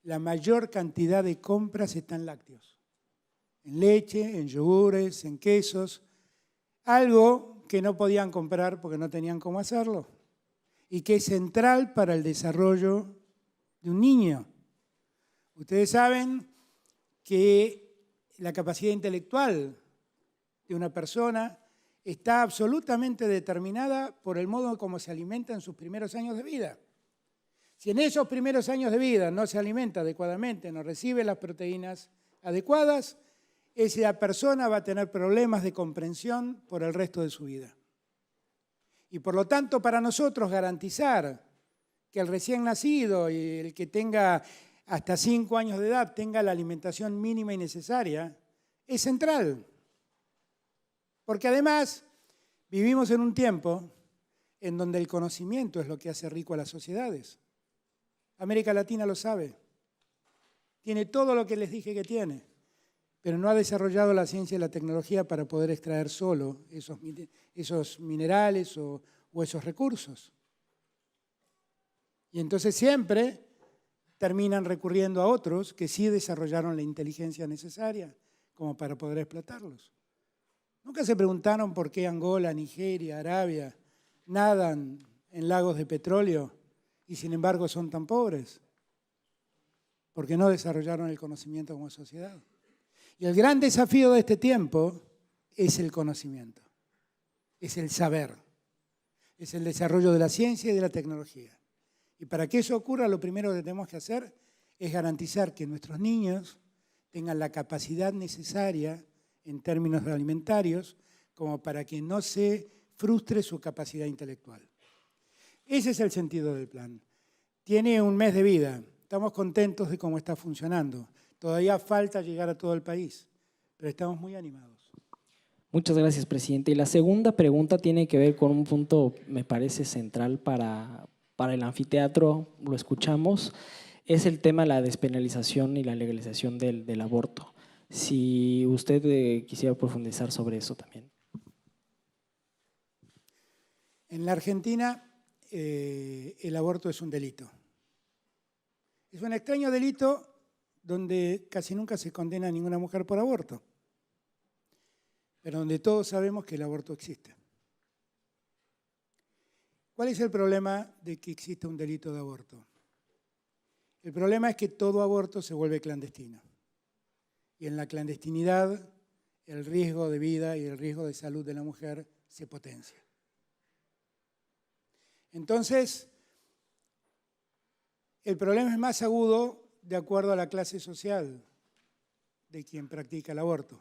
la mayor cantidad de compras está en lácteos, en leche, en yogures, en quesos, algo que no podían comprar porque no tenían cómo hacerlo y que es central para el desarrollo de un niño. Ustedes saben que la capacidad intelectual de una persona está absolutamente determinada por el modo como se alimenta en sus primeros años de vida. Si en esos primeros años de vida no se alimenta adecuadamente, no recibe las proteínas adecuadas, esa persona va a tener problemas de comprensión por el resto de su vida. Y por lo tanto, para nosotros garantizar que el recién nacido y el que tenga hasta 5 años de edad tenga la alimentación mínima y necesaria, es central. Porque además vivimos en un tiempo en donde el conocimiento es lo que hace rico a las sociedades. América Latina lo sabe. Tiene todo lo que les dije que tiene, pero no ha desarrollado la ciencia y la tecnología para poder extraer solo esos minerales o esos recursos. Y entonces siempre terminan recurriendo a otros que sí desarrollaron la inteligencia necesaria como para poder explotarlos. Nunca se preguntaron por qué Angola, Nigeria, Arabia nadan en lagos de petróleo y sin embargo son tan pobres, porque no desarrollaron el conocimiento como sociedad. Y el gran desafío de este tiempo es el conocimiento, es el saber, es el desarrollo de la ciencia y de la tecnología. Y para que eso ocurra, lo primero que tenemos que hacer es garantizar que nuestros niños tengan la capacidad necesaria en términos alimentarios como para que no se frustre su capacidad intelectual. Ese es el sentido del plan. Tiene un mes de vida. Estamos contentos de cómo está funcionando. Todavía falta llegar a todo el país, pero estamos muy animados. Muchas gracias, presidente. Y la segunda pregunta tiene que ver con un punto, me parece, central para el anfiteatro, lo escuchamos, es el tema de la despenalización y la legalización del aborto. Si usted quisiera profundizar sobre eso también. En la Argentina, el aborto es un delito. Es un extraño delito donde casi nunca se condena a ninguna mujer por aborto, pero donde todos sabemos que el aborto existe. ¿Cuál es el problema de que exista un delito de aborto? El problema es que todo aborto se vuelve clandestino. Y en la clandestinidad el riesgo de vida y el riesgo de salud de la mujer se potencia. Entonces, el problema es más agudo de acuerdo a la clase social de quien practica el aborto.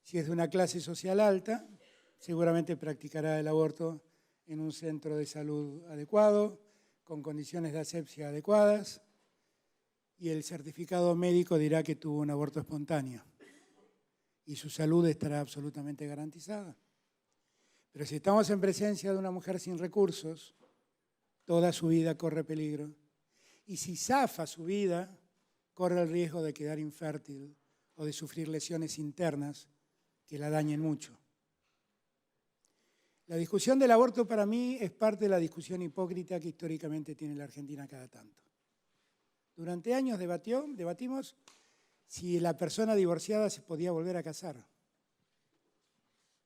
Si es de una clase social alta, seguramente practicará el aborto en un centro de salud adecuado, con condiciones de asepsia adecuadas, y el certificado médico dirá que tuvo un aborto espontáneo y su salud estará absolutamente garantizada. Pero si estamos en presencia de una mujer sin recursos, toda su vida corre peligro. Y si zafa su vida, corre el riesgo de quedar infértil o de sufrir lesiones internas que la dañen mucho. La discusión del aborto para mí es parte de la discusión hipócrita que históricamente tiene la Argentina cada tanto. Durante años debatimos si la persona divorciada se podía volver a casar.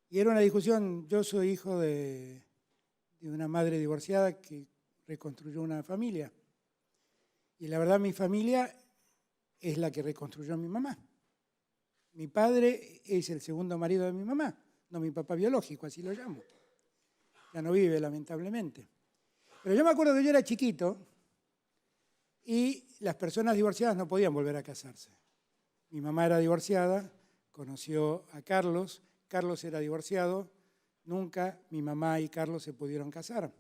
Y era una discusión, yo soy hijo de una madre divorciada que reconstruyó una familia. Y la verdad mi familia es la que reconstruyó a mi mamá. Mi padre es el segundo marido de mi mamá, no mi papá biológico, así lo llamo. Ya no vive, lamentablemente. Pero yo me acuerdo que yo era chiquito y las personas divorciadas no podían volver a casarse. Mi mamá era divorciada, conoció a Carlos, Carlos era divorciado, nunca mi mamá y Carlos se pudieron casar.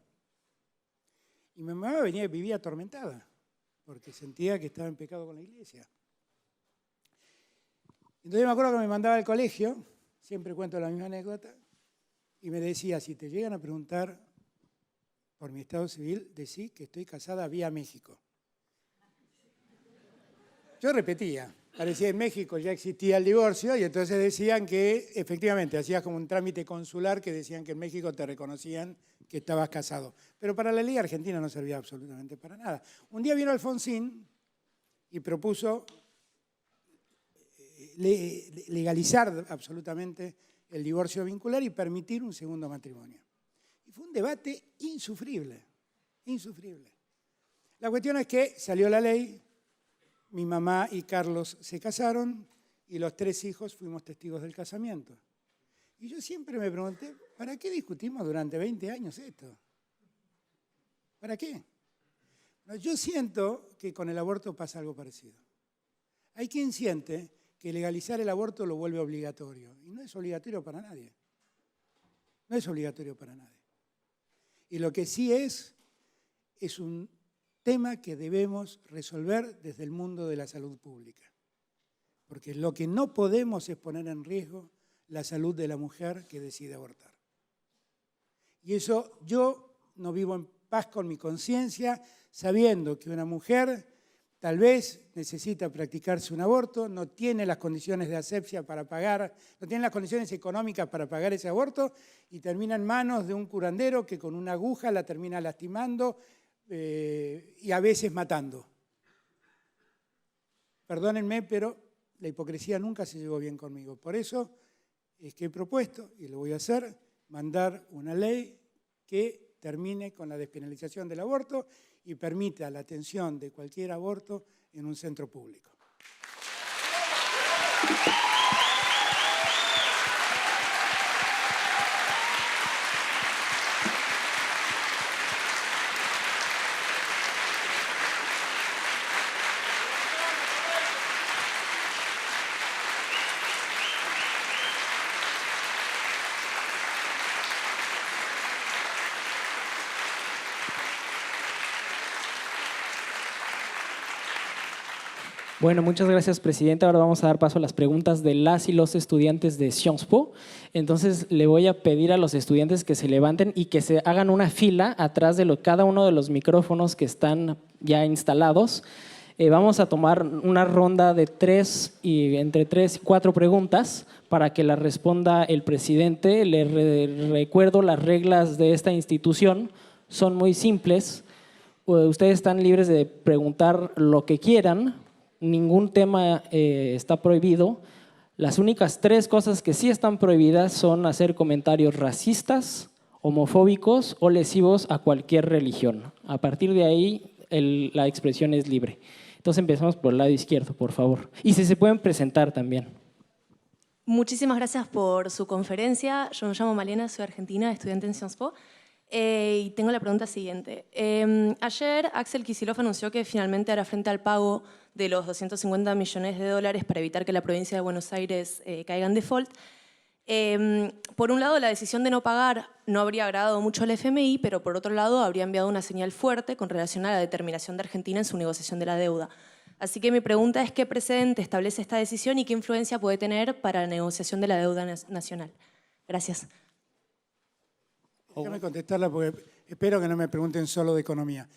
Y mi mamá vivía atormentada, porque sentía que estaba en pecado con la iglesia. Entonces me acuerdo que me mandaba al colegio, siempre cuento la misma anécdota, y me decía, si te llegan a preguntar por mi estado civil, decí que estoy casada vía México. Yo repetía, parecía en México ya existía el divorcio y entonces decían que efectivamente hacías como un trámite consular que decían que en México te reconocían que estabas casado. Pero para la ley argentina no servía absolutamente para nada. Un día vino Alfonsín y propuso legalizar absolutamente el divorcio vincular y permitir un segundo matrimonio. Y fue un debate insufrible, insufrible. La cuestión es que salió la ley, mi mamá y Carlos se casaron y los 3 hijos fuimos testigos del casamiento. Y yo siempre me pregunté, ¿para qué discutimos durante 20 años esto? ¿Para qué? Yo siento que con el aborto pasa algo parecido. Hay quien siente que legalizar el aborto lo vuelve obligatorio. Y no es obligatorio para nadie. No es obligatorio para nadie. Y lo que sí es un tema que debemos resolver desde el mundo de la salud pública. Porque lo que no podemos es poner en riesgo la salud de la mujer que decide abortar. Y eso yo no vivo en paz con mi conciencia, sabiendo que una mujer tal vez necesita practicarse un aborto, no tiene las condiciones de asepsia para pagar, no tiene las condiciones económicas para pagar ese aborto y termina en manos de un curandero que con una aguja la termina lastimando y a veces matando. Perdónenme, pero la hipocresía nunca se llevó bien conmigo. Por eso es que he propuesto, y lo voy a hacer, mandar una ley que termine con la despenalización del aborto y permita la atención de cualquier aborto en un centro público. Bueno, muchas gracias, presidente. Ahora vamos a dar paso a las preguntas de las y los estudiantes de Sciences Po. Entonces, le voy a pedir a los estudiantes que se levanten y que se hagan una fila atrás de cada uno de los micrófonos que están ya instalados. Vamos a tomar una ronda de entre 3 y 4 preguntas para que las responda el presidente. Le recuerdo las reglas de esta institución. Son muy simples. Ustedes están libres de preguntar lo que quieran. Ningún tema está prohibido. Las únicas 3 cosas que sí están prohibidas son hacer comentarios racistas, homofóbicos o lesivos a cualquier religión. A partir de ahí, la expresión es libre. Entonces empezamos por el lado izquierdo, por favor. Y si se pueden presentar también. Muchísimas gracias por su conferencia. Yo me llamo Malena, soy argentina, estudiante en Sciences Po. Y tengo la pregunta siguiente. Ayer Axel Kicillof anunció que finalmente hará frente al pago de los 250 millones de dólares para evitar que la provincia de Buenos Aires caiga en default. Por un lado, la decisión de no pagar no habría agradado mucho al FMI, pero por otro lado habría enviado una señal fuerte con relación a la determinación de Argentina en su negociación de la deuda. Así que mi pregunta es qué precedente establece esta decisión y qué influencia puede tener para la negociación de la deuda nacional. Gracias. Déjame contestarla porque espero que no me pregunten solo de economía.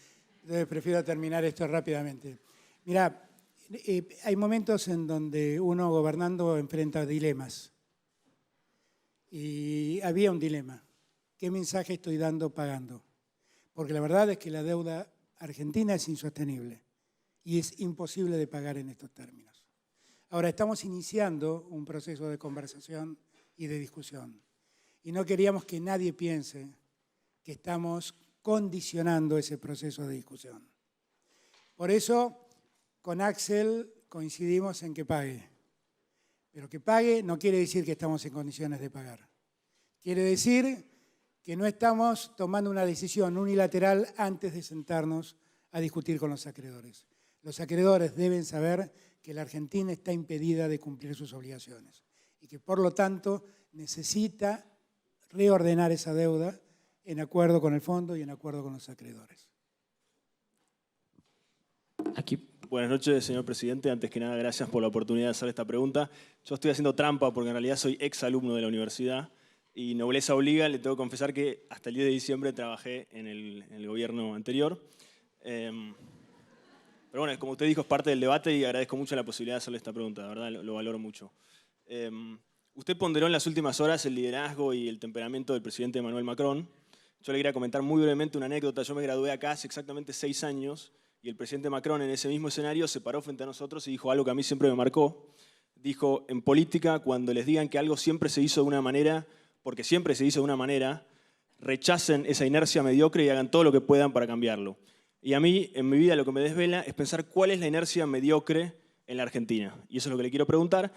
Entonces prefiero terminar esto rápidamente. Mira, hay momentos en donde uno gobernando enfrenta dilemas. Y había un dilema. ¿Qué mensaje estoy dando pagando? Porque la verdad es que la deuda argentina es insostenible y es imposible de pagar en estos términos. Ahora, estamos iniciando un proceso de conversación y de discusión. Y no queríamos que nadie piense que estamos condicionando ese proceso de discusión. Por eso, con Axel coincidimos en que pague. Pero que pague no quiere decir que estamos en condiciones de pagar. Quiere decir que no estamos tomando una decisión unilateral antes de sentarnos a discutir con los acreedores. Los acreedores deben saber que la Argentina está impedida de cumplir sus obligaciones y que, por lo tanto, necesita reordenar esa deuda en acuerdo con el fondo y en acuerdo con los acreedores. Aquí. Buenas noches, señor presidente. Antes que nada, gracias por la oportunidad de hacer esta pregunta. Yo estoy haciendo trampa porque en realidad soy exalumno de la universidad y nobleza obliga, le tengo que confesar que hasta el 10 de diciembre trabajé en el gobierno anterior. Pero bueno, como usted dijo, es parte del debate y agradezco mucho la posibilidad de hacerle esta pregunta. De verdad, lo valoro mucho. Usted ponderó en las últimas horas el liderazgo y el temperamento del presidente Emmanuel Macron. Yo le quería comentar muy brevemente una anécdota. Yo me gradué acá hace exactamente 6 años y el presidente Macron en ese mismo escenario se paró frente a nosotros y dijo algo que a mí siempre me marcó. Dijo, en política, cuando les digan que algo siempre se hizo de una manera, porque siempre se hizo de una manera, rechacen esa inercia mediocre y hagan todo lo que puedan para cambiarlo. Y a mí, en mi vida, lo que me desvela es pensar cuál es la inercia mediocre en la Argentina. Y eso es lo que le quiero preguntar.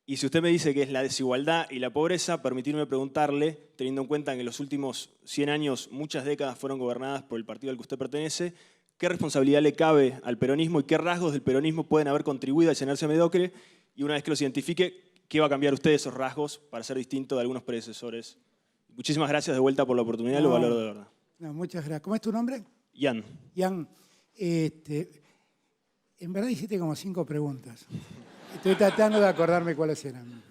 Y si usted me dice que es la desigualdad y la pobreza, permitirme preguntarle, teniendo en cuenta que en los últimos 100 años muchas décadas fueron gobernadas por el partido al que usted pertenece, ¿qué responsabilidad le cabe al peronismo y qué rasgos del peronismo pueden haber contribuido a esa inercia mediocre? Y una vez que los identifique, ¿qué va a cambiar usted de esos rasgos para ser distinto de algunos predecesores? Muchísimas gracias de vuelta por la oportunidad, lo valoro de verdad. No, muchas gracias. ¿Cómo es tu nombre? Jan. Jan, en verdad hiciste como 5 preguntas. Estoy tratando de acordarme cuáles eran.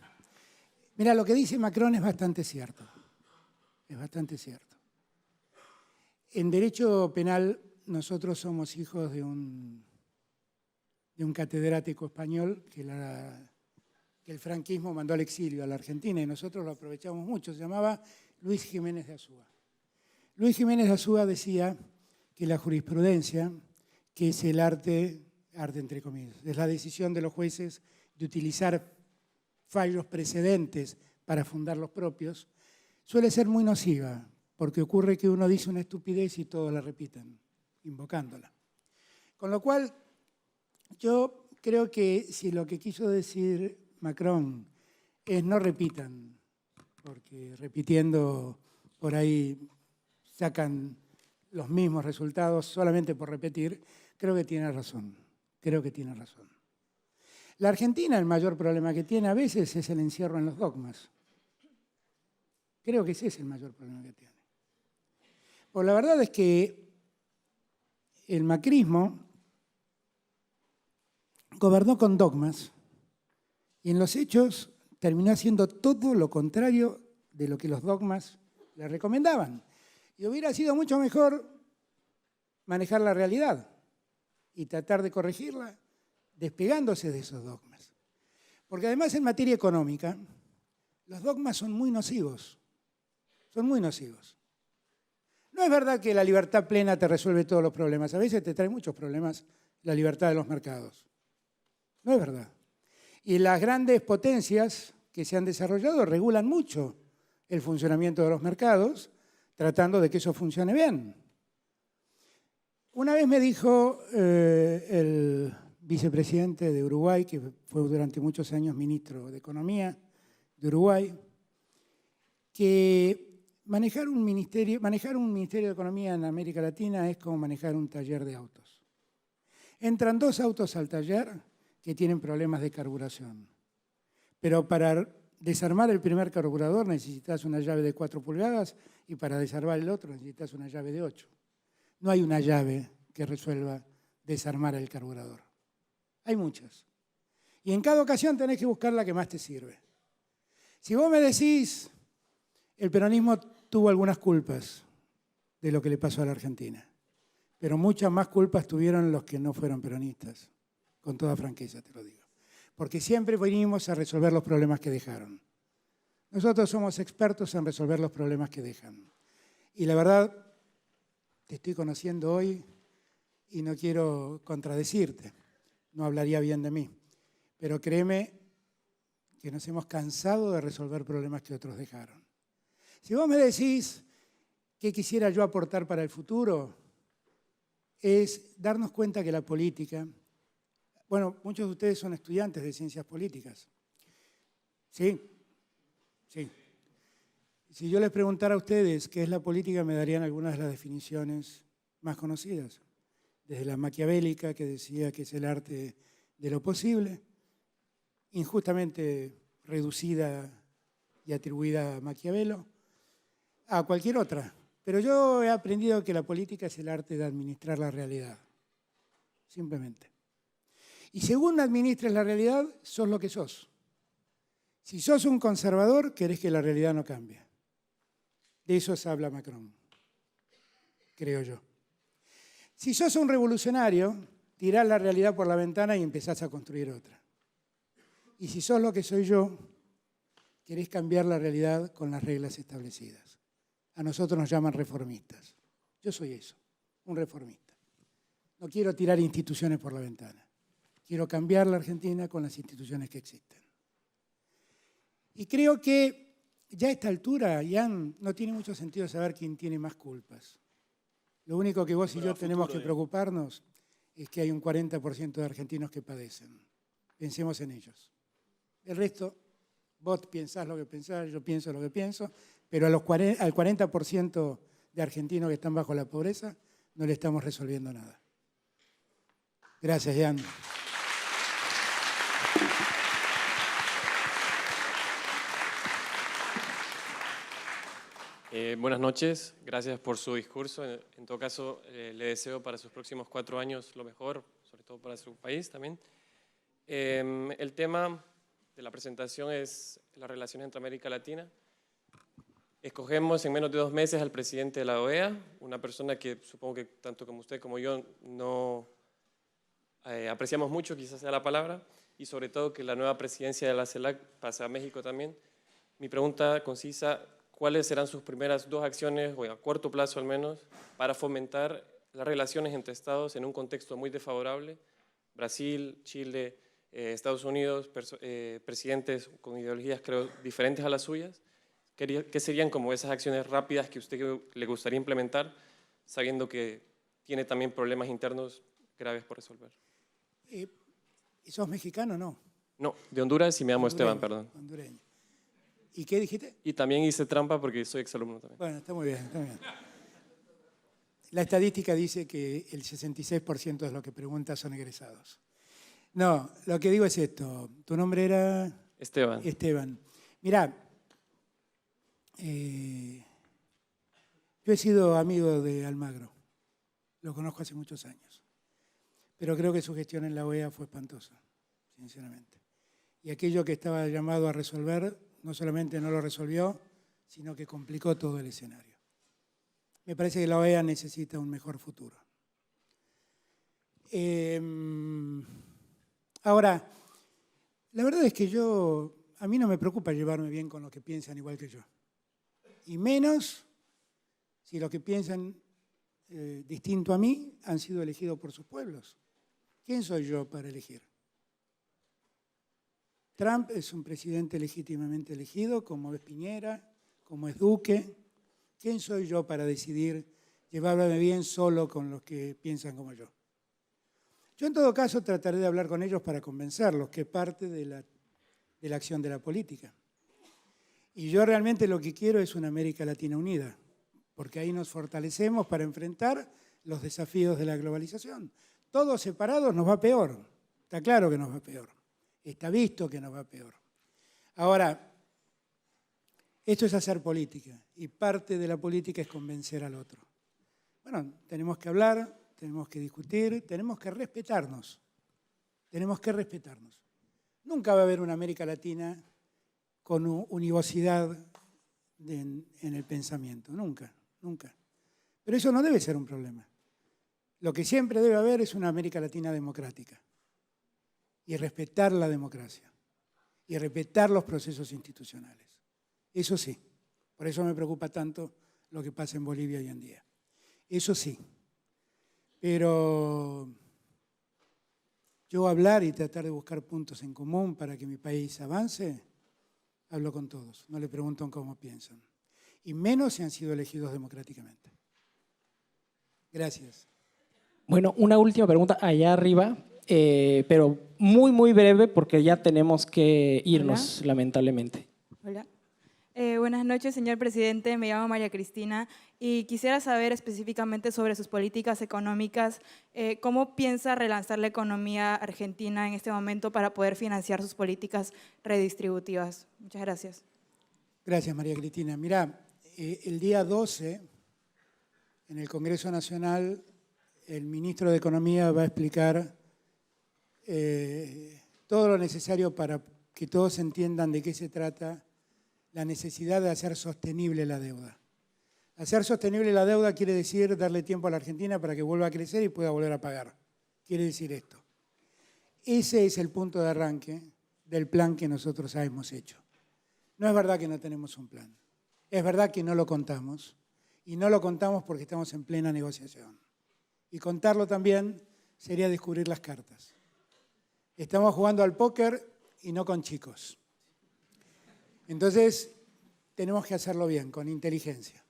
Mira, lo que dice Macron es bastante cierto. Es bastante cierto. En derecho penal, nosotros somos hijos de un catedrático español que el franquismo mandó al exilio a la Argentina y nosotros lo aprovechamos mucho. Se llamaba Luis Jiménez de Azúa. Luis Jiménez de Azúa decía que la jurisprudencia, que es el arte entre comillas, es la decisión de los jueces de utilizar fallos precedentes para fundar los propios, suele ser muy nociva, porque ocurre que uno dice una estupidez y todos la repiten, invocándola. Con lo cual, yo creo que si lo que quiso decir Macron es no repitan, porque repitiendo por ahí sacan los mismos resultados solamente por repetir, creo que tiene razón. Creo que tiene razón. La Argentina, el mayor problema que tiene a veces es el encierro en los dogmas. Creo que ese es el mayor problema que tiene. Pues la verdad es que el macrismo gobernó con dogmas y en los hechos terminó haciendo todo lo contrario de lo que los dogmas le recomendaban. Y hubiera sido mucho mejor manejar la realidad y tratar de corregirla despegándose de esos dogmas. Porque además en materia económica, los dogmas son muy nocivos. Son muy nocivos. No es verdad que la libertad plena te resuelve todos los problemas. A veces te trae muchos problemas la libertad de los mercados. No es verdad. Y las grandes potencias que se han desarrollado regulan mucho el funcionamiento de los mercados, tratando de que eso funcione bien. Una vez me dijo el vicepresidente de Uruguay, que fue durante muchos años ministro de Economía de Uruguay, que manejar un ministerio de Economía en América Latina es como manejar un taller de autos. Entran 2 autos al taller que tienen problemas de carburación, pero para desarmar el primer carburador necesitas una llave de 4 pulgadas y para desarmar el otro necesitas una llave de 8. No hay una llave que resuelva desarmar el carburador. Hay muchas. Y en cada ocasión tenés que buscar la que más te sirve. Si vos me decís, el peronismo tuvo algunas culpas de lo que le pasó a la Argentina, pero muchas más culpas tuvieron los que no fueron peronistas, con toda franqueza te lo digo. Porque siempre venimos a resolver los problemas que dejaron. Nosotros somos expertos en resolver los problemas que dejan. Y la verdad, te estoy conociendo hoy y no quiero contradecirte, no hablaría bien de mí, pero créeme que nos hemos cansado de resolver problemas que otros dejaron. Si vos me decís qué quisiera yo aportar para el futuro, es darnos cuenta que la política, bueno, muchos de ustedes son estudiantes de ciencias políticas, ¿sí? Sí. Si yo les preguntara a ustedes qué es la política, me darían algunas de las definiciones más conocidas. Desde la maquiavélica, que decía que es el arte de lo posible, injustamente reducida y atribuida a Maquiavelo, a cualquier otra. Pero yo he aprendido que la política es el arte de administrar la realidad, simplemente. Y según administres la realidad, sos lo que sos. Si sos un conservador, querés que la realidad no cambie. De eso se habla Macron, creo yo. Si sos un revolucionario, tirás la realidad por la ventana y empezás a construir otra. Y si sos lo que soy yo, querés cambiar la realidad con las reglas establecidas. A nosotros nos llaman reformistas. Yo soy eso, un reformista. No quiero tirar instituciones por la ventana. Quiero cambiar la Argentina con las instituciones que existen. Y creo que ya a esta altura, Ian, no tiene mucho sentido saber quién tiene más culpas. Lo único que vos y yo tenemos que preocuparnos es que hay un 40% de argentinos que padecen. Pensemos en ellos. El resto, vos pensás lo que pensás, yo pienso lo que pienso, pero al 40% de argentinos que están bajo la pobreza no le estamos resolviendo nada. Gracias, Ian. Buenas noches, gracias por su discurso. En todo caso, le deseo para sus próximos 4 años lo mejor, sobre todo para su país también. El tema de la presentación es las relaciones entre América Latina. Escogemos en menos de 2 meses al presidente de la OEA, una persona que supongo que tanto como usted como yo no apreciamos mucho, quizás sea la palabra, y sobre todo que la nueva presidencia de la CELAC pasa a México también. Mi pregunta concisa: ¿cuáles serán sus primeras 2 acciones, o a corto plazo al menos, para fomentar las relaciones entre estados en un contexto muy desfavorable? Brasil, Chile, Estados Unidos, presidentes con ideologías creo diferentes a las suyas. ¿Qué serían como esas acciones rápidas que a usted le gustaría implementar, sabiendo que tiene también problemas internos graves por resolver? ¿Sos mexicano o no? No, de Honduras y me llamo Esteban, perdón. Hondureño. ¿Y qué dijiste? Y también hice trampa porque soy exalumno también. Bueno, está muy bien, está bien. La estadística dice que el 66% de los que preguntan son egresados. No, lo que digo es esto. ¿Tu nombre era? Esteban. Esteban. Mirá, yo he sido amigo de Almagro. Lo conozco hace muchos años. Pero creo que su gestión en la OEA fue espantosa, sinceramente. Y aquello que estaba llamado a resolver, no solamente no lo resolvió, sino que complicó todo el escenario. Me parece que la OEA necesita un mejor futuro. Ahora, la verdad es que a mí no me preocupa llevarme bien con los que piensan igual que yo. Y menos si los que piensan distinto a mí han sido elegidos por sus pueblos. ¿Quién soy yo para elegir? Trump es un presidente legítimamente elegido, como es Piñera, como es Duque. ¿Quién soy yo para decidir llevarme bien solo con los que piensan como yo. Yo en todo caso trataré de hablar con ellos para convencerlos, que es parte de la acción de la política. Y yo realmente lo que quiero es una América Latina unida, porque ahí nos fortalecemos para enfrentar los desafíos de la globalización. Todos separados nos va peor, está claro que nos va peor, está visto que nos va peor. Ahora, esto es hacer política, y parte de la política es convencer al otro. Bueno, tenemos que hablar, tenemos que discutir, tenemos que respetarnos. Tenemos que respetarnos. Nunca va a haber una América Latina con univocidad en el pensamiento, nunca, nunca. Pero eso no debe ser un problema. Lo que siempre debe haber es una América Latina democrática y respetar la democracia y respetar los procesos institucionales. Eso sí, por eso me preocupa tanto lo que pasa en Bolivia hoy en día. Eso sí, pero yo hablar y tratar de buscar puntos en común para que mi país avance, hablo con todos, no le pregunto cómo piensan. Y menos si han sido elegidos democráticamente. Gracias. Bueno, una última pregunta allá arriba, pero muy, muy breve porque ya tenemos que irnos, lamentablemente. Hola. Buenas noches, señor presidente. Me llamo María Cristina y quisiera saber específicamente sobre sus políticas económicas. ¿Cómo piensa relanzar la economía argentina en este momento para poder financiar sus políticas redistributivas? Muchas gracias. Gracias, María Cristina. Mirá, el día 12, en el Congreso Nacional, el ministro de Economía va a explicar todo lo necesario para que todos entiendan de qué se trata la necesidad de hacer sostenible la deuda. Hacer sostenible la deuda quiere decir darle tiempo a la Argentina para que vuelva a crecer y pueda volver a pagar. Quiere decir esto. Ese es el punto de arranque del plan que nosotros hemos hecho. No es verdad que no tenemos un plan. Es verdad que no lo contamos. Y no lo contamos porque estamos en plena negociación. Y contarlo también sería descubrir las cartas. Estamos jugando al póker y no con chicos. Entonces, tenemos que hacerlo bien, con inteligencia.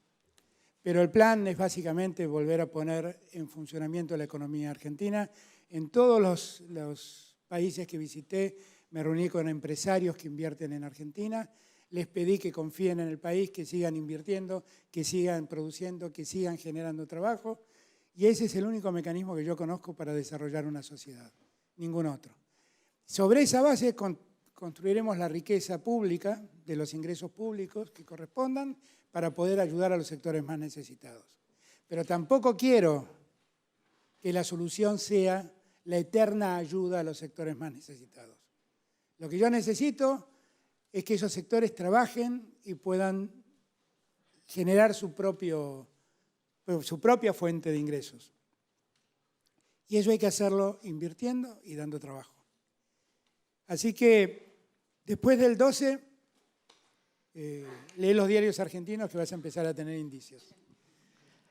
Pero el plan es básicamente volver a poner en funcionamiento la economía argentina. En todos los países que visité, me reuní con empresarios que invierten en Argentina. Les pedí que confíen en el país, que sigan invirtiendo, que sigan produciendo, que sigan generando trabajo. Y ese es el único mecanismo que yo conozco para desarrollar una sociedad, ningún otro. Sobre esa base construiremos la riqueza pública de los ingresos públicos que correspondan para poder ayudar a los sectores más necesitados. Pero tampoco quiero que la solución sea la eterna ayuda a los sectores más necesitados. Lo que yo necesito es que esos sectores trabajen y puedan generar su propia fuente de ingresos. Y eso hay que hacerlo invirtiendo y dando trabajo. Así que después del 12, lee los diarios argentinos que vas a empezar a tener indicios.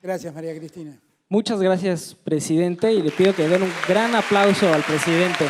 Gracias, María Cristina. Muchas gracias, presidente, y le pido que den un gran aplauso al presidente.